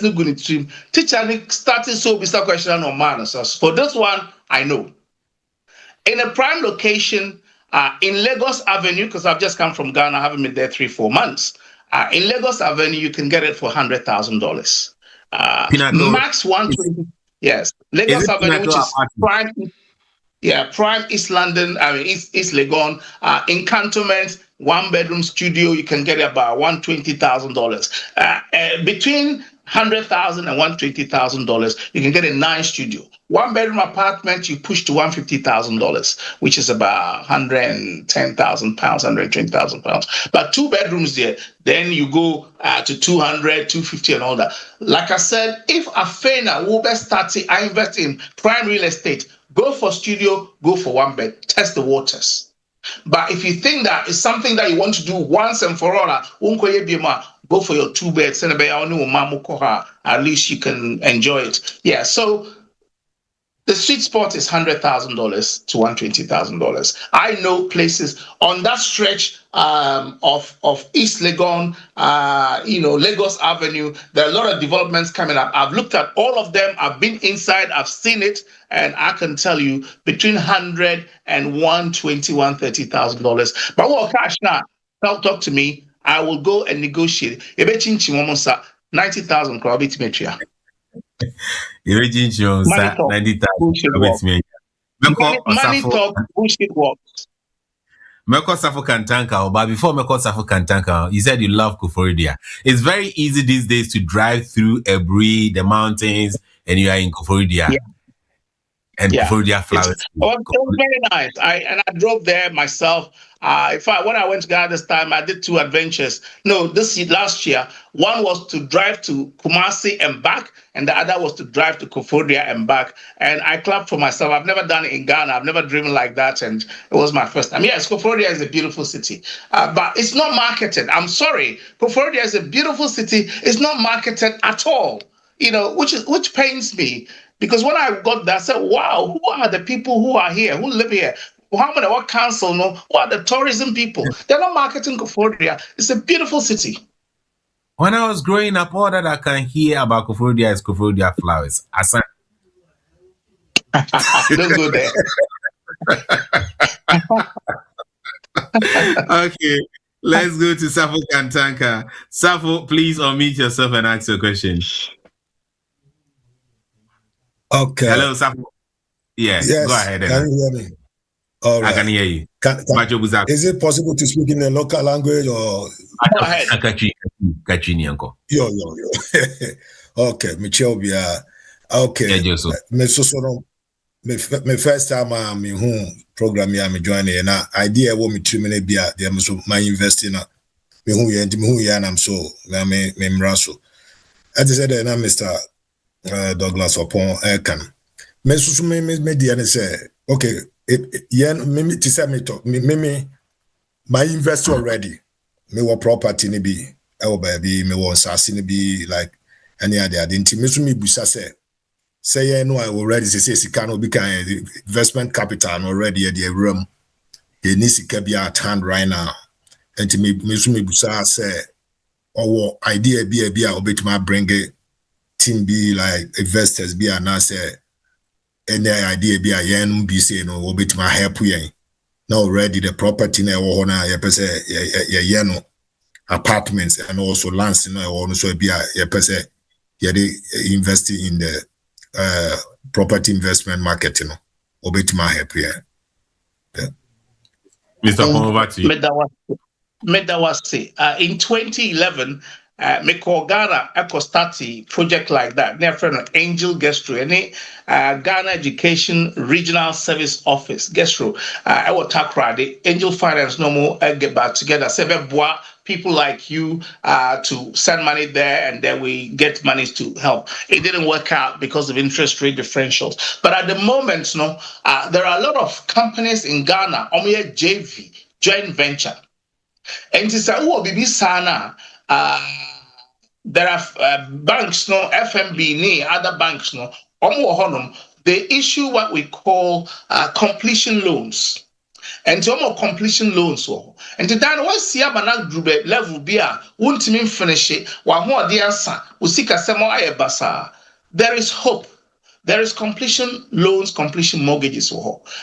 no good to him. Teacher started so beside question on man. So for this one, I know. In a prime location, in Lagos Avenue, because I've just come from Ghana, I haven't been there 3-4 months. In Lagos Avenue, you can get it for $100,000. Max 120. Yes, Lagos Avenue, which is prime. Yeah, Prime East London, East Legon, in Cantonment, 1 bedroom studio, you can get about $120,000. Between $100,000 and $120,000, you can get a 9 studio. 1 bedroom apartment, you push to $150,000, which is about £110,000, £120,000. But 2 bedrooms there, then you go to 200, 250 and all that. Like I said, if a Fena will be starting, I invest in prime real estate, go for studio, go for 1 bed, test the waters. But if you think that it's something that you want to do once and for all, go for your 2 beds. At least you can enjoy it. Yeah, so the sweet spot is $100,000 to $120,000. I know places on that stretch of East Legon, Lagos Avenue. There are a lot of developments coming up. I've looked at all of them. I've been inside. I've seen it, and I can tell you between $100,000 and $130,000. But what cash now? Talk to me. I will go and negotiate. 90,000 crore bit. Money talk, bullshit works. Money talk, bullshit works. Meko Safo Kantanka, but before Meko Safo Kantanka, you said you love Koforidua. It's very easy these days to drive through Ebri, the mountains, and you are in Koforidua. Yeah. And Koforidua flowers. It was very nice. I drove there myself. In fact, when I went to Ghana this time, I did 2 adventures. No, last year, one was to drive to Kumasi and back, and the other was to drive to Koforidua and back. And I clapped for myself. I've never done it in Ghana. I've never driven like that, and it was my first time. Yes, Koforidua is a beautiful city, but it's not marketed. I'm sorry, Koforidua is a beautiful city. It's not marketed at all. Which pains me. Because when I got there, I said, wow, who are the people who are here, who live here? What council, no? Who are the tourism people? They're not marketing Koforidua. It's a beautiful city. When I was growing up, all that I can hear about Koforidua is Koforidua flowers. Don't go there. Okay, let's go to Safo Kantanka. Safo, please unmute yourself and ask your question. Okay. Hello, Safo. Yes, go ahead. Can you hear me? All right. I can hear you. Is it possible to speak in a local language or? Go ahead. Yo. Okay, Michelle Bia. Okay. Me first time me program me joining na idea wo me 2 minute bia dem so my investing na me ya na so na me mraso. I just said na Mr. Douglas Oppong can me so me dia ne say okay me to say me talk me my investor already me wa property ni bi e wo baby me wa sase ni bi like any other identity me so me busa say no I already say sika no be kan investment capital already at the room they need sika be at hand right now and me so me busa say or idea be a obetima bring it team be like investors be and say any idea be a yen be say no obetima help yen now already the property na wo na ye pese ye no apartments and also lands na wo so be a ye pese ye dey investing in the property investment market, obetima help here. Mr. Povati. Medawasi. In 2011, Ghana Eco Stati project like that. Near friend Angel Gestro, any Ghana Education Regional Service Office Gestro. I will talk the Angel Finance no more get back together. People like you to send money there, and then we get money to help. It didn't work out because of interest rate differentials. But at the moment, there are a lot of companies in Ghana, JV, joint venture. And it's Sana. There are banks, FMB, other banks, they issue what we call completion loans. And to more completion loans, and to dan once see abana group level bia won't mean finish it. While more the answer we seek a semo basa. There is hope. There is completion loans, completion mortgages.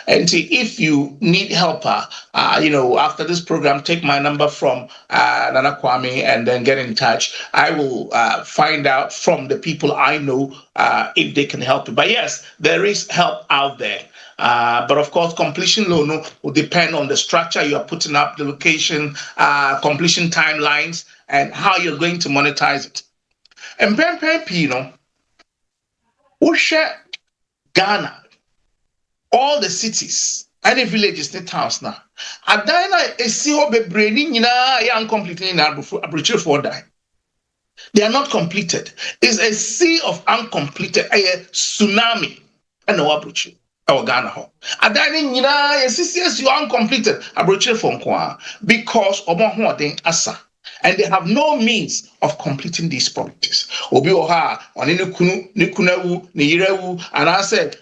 And if you need help, after this program, take my number from Nana Kwame and then get in touch. I will find out from the people I know if they can help you. But yes, there is help out there. But of course, completion loan will depend on the structure you are putting up, the location, completion timelines, and how you're going to monetize it. And Pino, we share Ghana, all the cities, and the villages, the towns now. Adana is see be braining young completely in Abuja for die. They are not completed. It's a sea of uncompleted, a tsunami. And no Abuja. Our Ghana home. Adana CCS you uncompleted Abuja for Nkwa because Omo Asa. And they have no means of completing these properties. Obi oha on nikunawu niyirewu and I said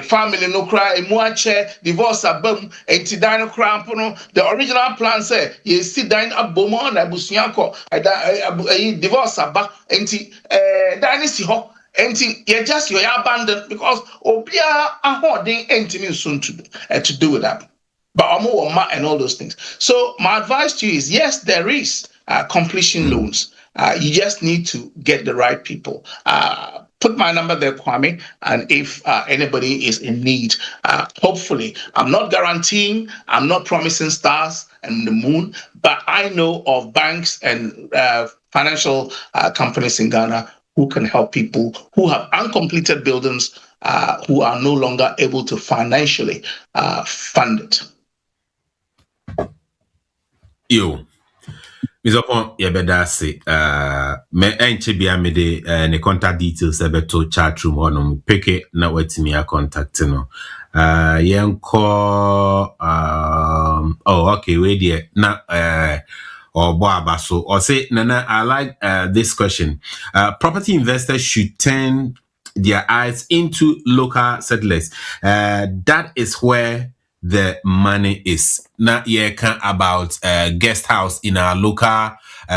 family no cry muache divorce abam enti dan cry no the original plan say you see dan abomo na abusuanko divorce aba enti dan si ho enti you just you abandoned because obia ahodin enti me soon to do with that. But and all those things. So my advice to you is, yes, there is completion loans. You just need to get the right people. Put my number there, Kwame, and if anybody is in need, hopefully, I'm not guaranteeing, I'm not promising stars and the moon, but I know of banks and financial companies in Ghana who can help people who have uncompleted buildings who are no longer able to financially fund it. Yo, Mr. Oppong, you better say, me enche bia me de ne contact details to chat room on pick it na wait me a contact no. Yenko oh okay, wait there na or boaba so or say Nana, I like this question. Property investors should turn their eyes into local settlers. That is where the money is. Now can about guest house in our local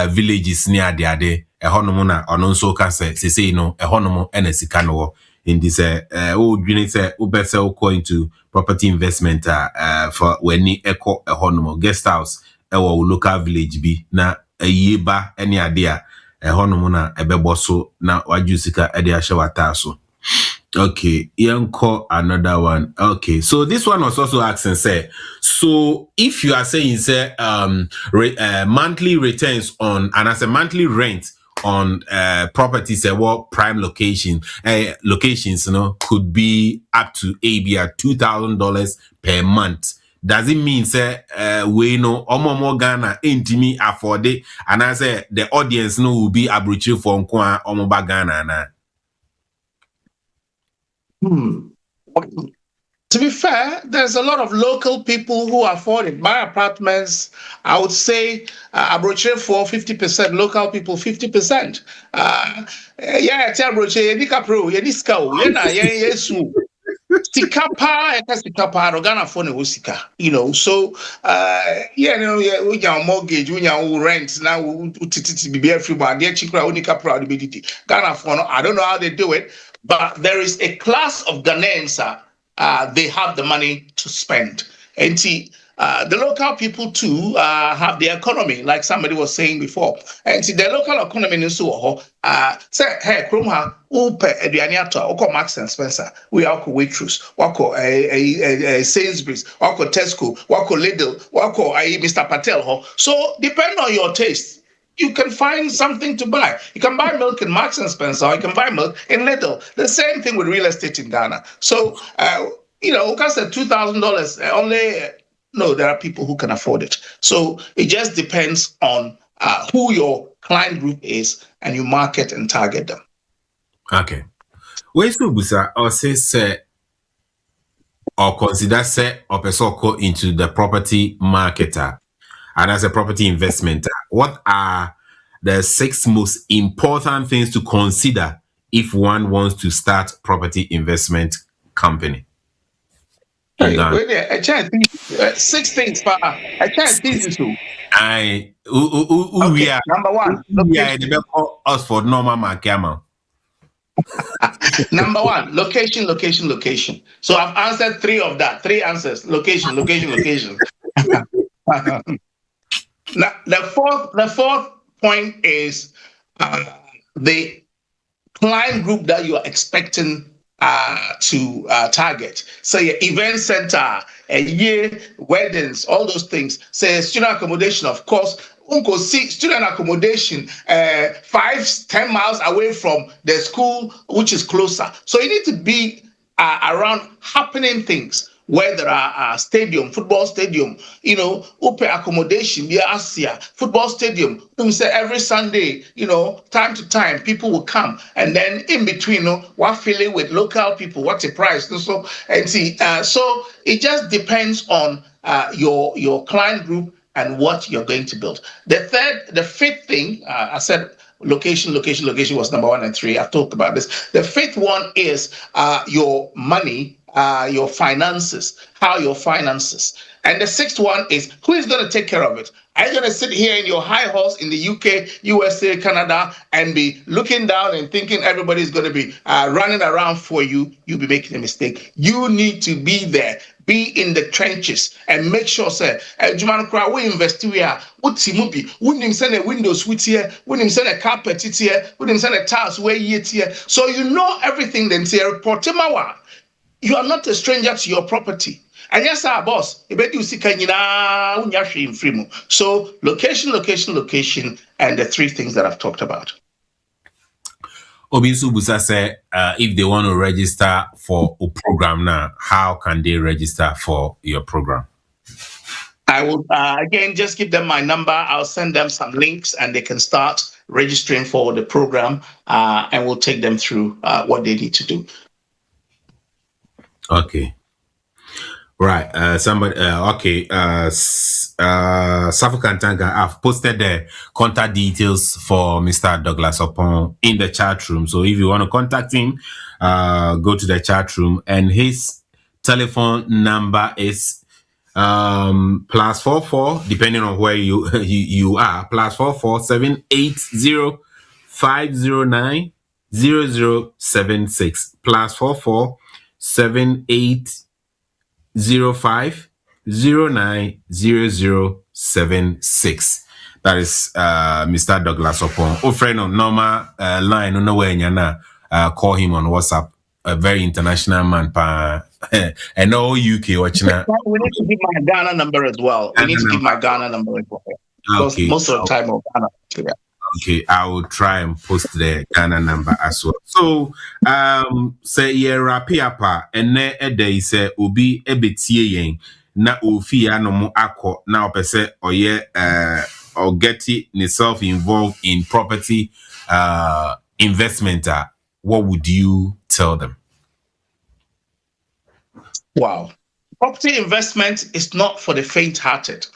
villages near the ade a honomona or non so can say no a honomo and a sikano in this unit ubesa go into property investment for when ni echo a honomo guest house our local village be na a yeba any idea a honomona a beboso na wajusika edia shawataso. Okay, Yanko, another one. Okay, so this one was also asking, say, so if you are saying, say, monthly returns on, and as a monthly rent on properties, what prime locations, you know, could be up to $2,000 per month. Does it mean, say, we know Omo Ghana ain't me afford it, and I say the audience no will be abrichi for Nkwa Omo Ghana na. To be fair, there's a lot of local people who afford it. My apartments, I would say, Abroche for 50%, local people 50%. Yeah, tell Abroche, Yedika Pro, Yediska, Yena, Yesu. Sikapa, Sikapa, Rogana phone Usika, you know. So, yeah, we have mortgage, we have rent, now we be everybody, Chikra, Unika Pro, Ghana phone. I don't know how they do it. But there is a class of Ghanaians, they have the money to spend. And see, the local people too have the economy, like somebody was saying before. And see, the local economy in Suho, say, hey, Krumha, Upe, Edianiato, Oko Max and Spencer, we are Waitrose, Wako Sainsbury's, Wako Tesco, Wako Lidl, Wako Mr. Patel. So, depending on your taste, you can find something to buy. You can buy milk in Marks and Spencer, or you can buy milk in Lidl. The same thing with real estate in Ghana. So, you know, because at $2,000 only, no, there are people who can afford it. So it just depends on who your client group is, and you market and target them. Okay. Where is Busa or say or consider say or person into the property marketer? And as a property investment, what are the 6 most important things to consider if one wants to start property investment company? Hey, I can't think 6 things, but I can't think you. We are number 1. We are the Oxford Norman Macama. Number 1, location. So I've answered 3 of that. 3 answers. Location. Now, the fourth point is the client group that you are expecting to target. So your event center, a year, weddings, all those things. Say student accommodation, of course. Uncle see student accommodation 5-10 miles away from the school, which is closer. So you need to be around happening things where there are football stadium, open accommodation, Asia, football stadium. We say every Sunday, time to time, people will come. And then in between, we're filling with local people, what's the price? So it just depends on your client group and what you're going to build. The fifth thing, I said, location was number 1 and 3. I've talked about this. The fifth one is your money, your finances, how your finances. And the sixth one is who is going to take care of it? Are you going to sit here in your high horse in the UK, USA, Canada, and be looking down and thinking everybody's going to be running around for you? You'll be making a mistake. You need to be there. Be in the trenches and make sure, sir, we invest here. What movie? We send a window switch here. We send a carpet here. We send a tiles where here. So you know everything. Then say report you are not a stranger to your property. And yes, our boss. So location, and the 3 things that I've talked about. Obinsu Busa said, if they want to register for a program now, how can they register for your program? I will, again, just give them my number. I'll send them some links and they can start registering for the program and we'll take them through what they need to do. Okay. Right. Okay. Safu Tanga, I've posted the contact details for Mr. Douglas Oppong in the chat room. So if you want to contact him, go to the chat room, and his telephone number is +44, depending on where you are, +44 780 509 0076, +44 7805090076. That is Mr. Douglas Oppong. Oh, friend on normal line, no way nyana. Call him on WhatsApp. A very international man, and no UK watching. We need to give my Ghana number as well. Because most of the time of Ghana. Yeah. Okay, I will try and post the Ghana number as well. So, say ye rapi apa, and ne say obi ebetie yen na ofi ya no mo akọ na opese oye or get yourself involved in property investment. What would you tell them? Wow, property investment is not for the faint-hearted.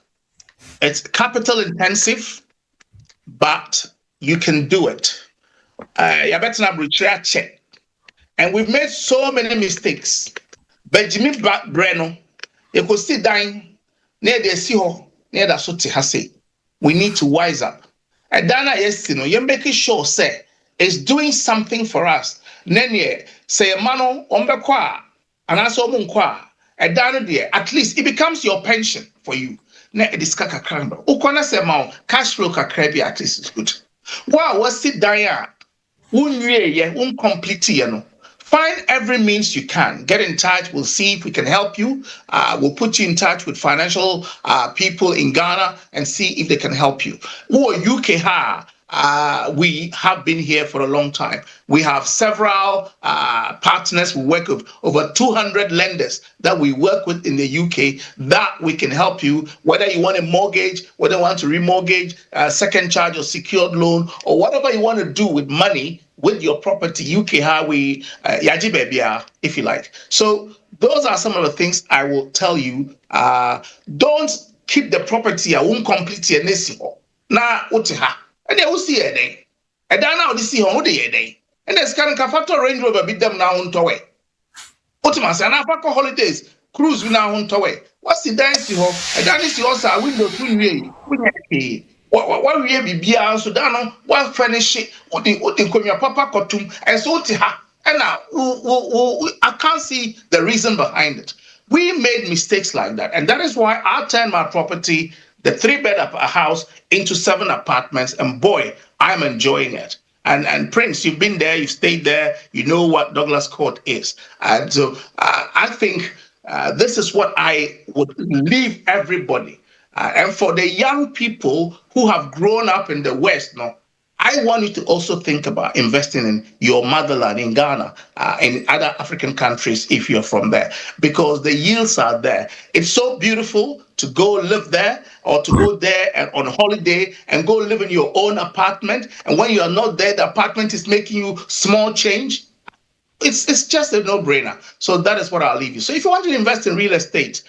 It's capital intensive. But you can do it. And we've made so many mistakes. Benjamin Breno, you could sit down near the Siho, near the Suti Hase. We need to wise up. And Dana, yes, you're making sure, say, it's doing something for us. Nenye, say, Mano, Ombekwa, and also Munkwa, and Dana, dear, at least it becomes your pension for you. Na ediska kakramba ukona sema cash flow kakrabi at least is good. Wow, what's it down? Complete. Find every means you can. Get in touch. We'll see if we can help you. We'll put you in touch with financial people in Ghana and see if they can help you. Or UK, we have been here for a long time. We have several partners. We work with over 200 lenders that we work with in the UK that we can help you, whether you want a mortgage, whether you want to remortgage, second charge or secured loan, or whatever you want to do with money, with your property. UK, how we, yaji baby, if you like. So those are some of the things I will tell you. Don't keep the property, I won't complete your nesiho. Na utiha. And they will see a day. And now they see how they day. And there's kind of factor Range Rover beat them now on Towe. Ultimately, and after holidays, cruise we now on Towe. What's the dance you have? And that is also a window to you. What we be so down, what furnish it, what the come your papa cotum, and so to her. And now I can't see the reason behind it. We made mistakes like that. And that is why I turned my property, the 3-bed house, into 7 apartments. And boy, I'm enjoying it. And Prince, you've been there, you've stayed there, you know what Douglas Court is. And so I think this is what I would leave everybody. And for the young people who have grown up in the West, I want you to also think about investing in your motherland, in Ghana, in other African countries, if you're from there, because the yields are there. It's so beautiful to go live there or to go there and on holiday and go live in your own apartment. And when you are not there, the apartment is making you small change. It's just a no-brainer. So that is what I'll leave you. So if you want to invest in real estate,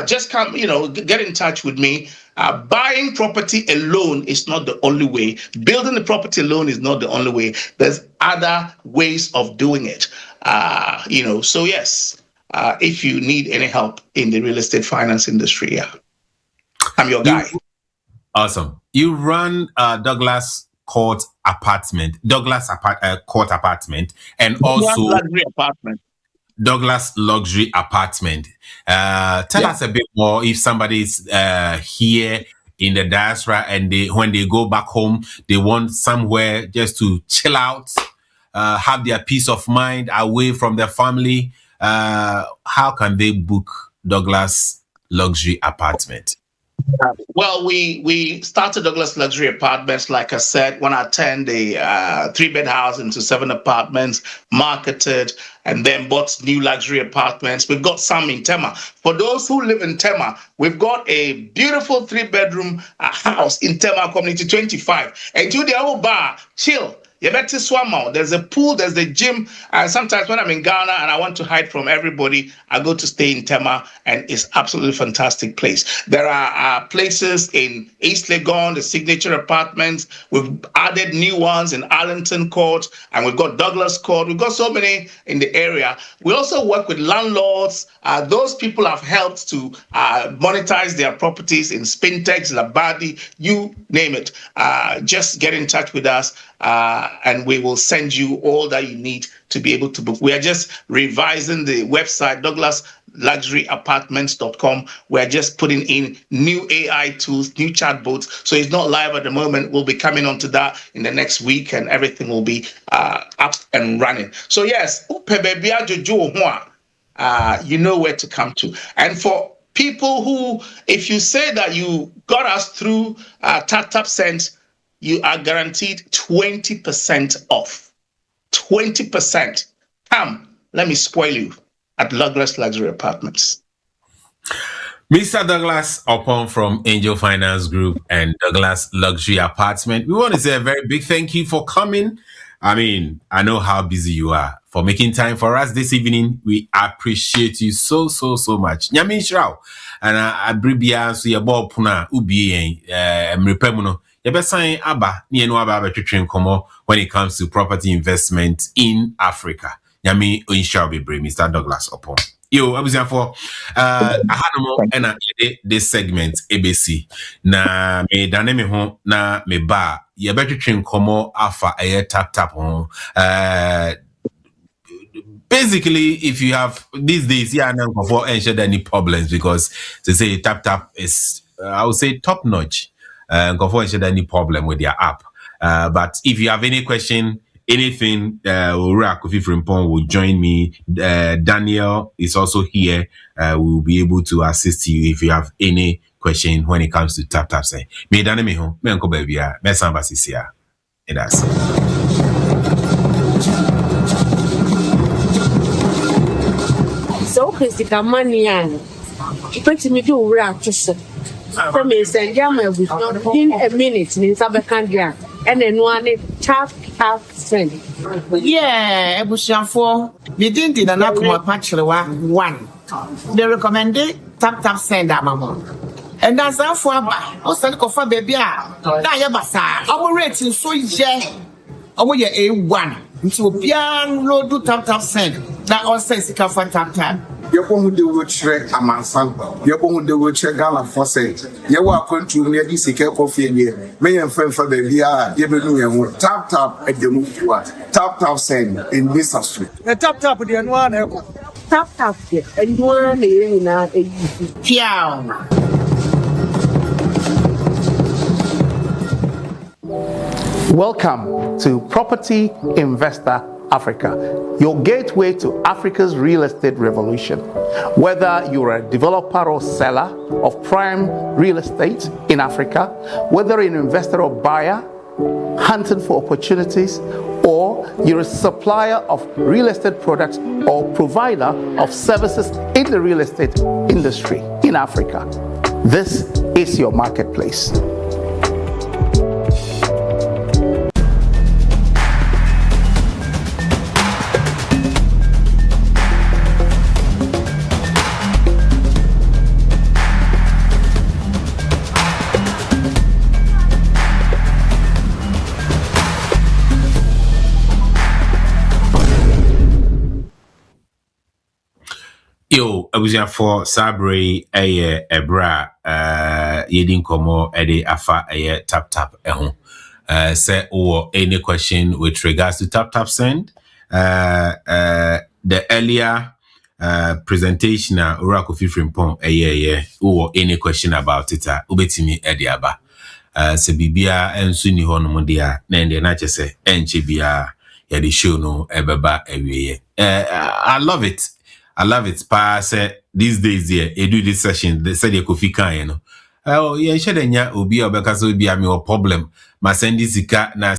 just come, get in touch with me. Buying property alone is not the only way. Building the property alone is not the only way. There's other ways of doing it. So yes, if you need any help in the real estate finance industry, I'm your guy. Awesome. You run Douglas Court Apartment, Court Apartment, and also luxury apartment. Douglas Luxury Apartment. Tell us a bit more if somebody's here in the diaspora and when they go back home, they want somewhere just to chill out, have their peace of mind away from their family. How can they book Douglas Luxury Apartment? Well, we started Douglas Luxury Apartments, like I said, when I turned the 3-bed house into 7 apartments, marketed, and then bought new luxury apartments. We've got some in Tema. For those who live in Tema, we've got a beautiful 3-bedroom house in Tema Community 25. And to the old bar, chill. You better swim out. There's a pool, there's the gym. And sometimes when I'm in Ghana and I want to hide from everybody, I go to stay in Tema, and it's absolutely fantastic place. There are places in East Legon, the Signature Apartments. We've added new ones in Arlington Court, and we've got Douglas Court. We've got so many in the area. We also work with landlords. Those people have helped to monetize their properties in Spintex, Labadi, you name it. Just get in touch with us. And we will send you all that you need to be able to book. We are just revising the website, douglasluxuryapartments.com. We are just putting in new AI tools, new chatbots. So it's not live at the moment. We'll be coming onto that in the next week, and everything will be up and running. So yes, you know where to come to. And for people who, if you say that you got us through Taptap Send, you are guaranteed 20% off. 20%. Come, let me spoil you at Douglas Luxury Apartments. Mr. Douglas Oppong from Angel Finance Group and Douglas Luxury Apartment. We want to say a very big thank you for coming. I mean, I know how busy you are. For making time for us this evening, we appreciate you so much. Nyamin Shrao, and I bribia so your bob puna ubi mrepemuno. Sign Abba, when it comes to property investment in Africa. Yami Oinshall be brave, Mr. Douglas Oppong. Yo, I was here for I had more and this segment ABC. Na me dane me home na me ba ye better train komo afa a tap on. Basically, if you have these days, for ensure any problems, because they say tap is I would say top notch. Any problem with your app. But if you have any question, anything, Kofi Frimpong will join me. Daniel is also here. We will be able to assist you if you have any question when it comes to Taptap Send. Me dane me ho, me unko baby ya, me samba sisia. It has. So Christica Manian, pretty me do rap just. From me send in a minute in Sabacandia and then one Taptap Send. Yeah, Bushan we didn't an Akuma Pachua one. They recommended Taptap Send that mama. And that's our for for baby. Diabasa, our rating so yeah. Our A1 into pian road to Taptap Send. That all says it can for Taptap. You won't do it, Shrek, a man, son. You won't do it, Gala for say. You are going to near this coffee here. May and friend for the Lia, you will tap at the move. Taptap Send in this street. The tap with the one. Tap, and one in a Welcome to Property Investor Africa, your gateway to Africa's real estate revolution. Whether you're a developer or seller of prime real estate in Africa, whether an investor or buyer hunting for opportunities, or you're a supplier of real estate products or provider of services in the real estate industry in Africa, this is your marketplace. Yo, abusia for Sabri ebra yedin komo ede afa tap ehon. Say or any question with regards to Taptap Send. The earlier presentation Oracle Fifrin Pom or any question about it ubetimi ediaba. Se bibia ensu ni hono mondia na ende na chese enche bia ya the show no ebeba ewiye. I love it. I love it. Pa say these days here, you do this session. They said you could fika, you know. Oh, yeah, share the obi obeka so be a problem. Ma send this na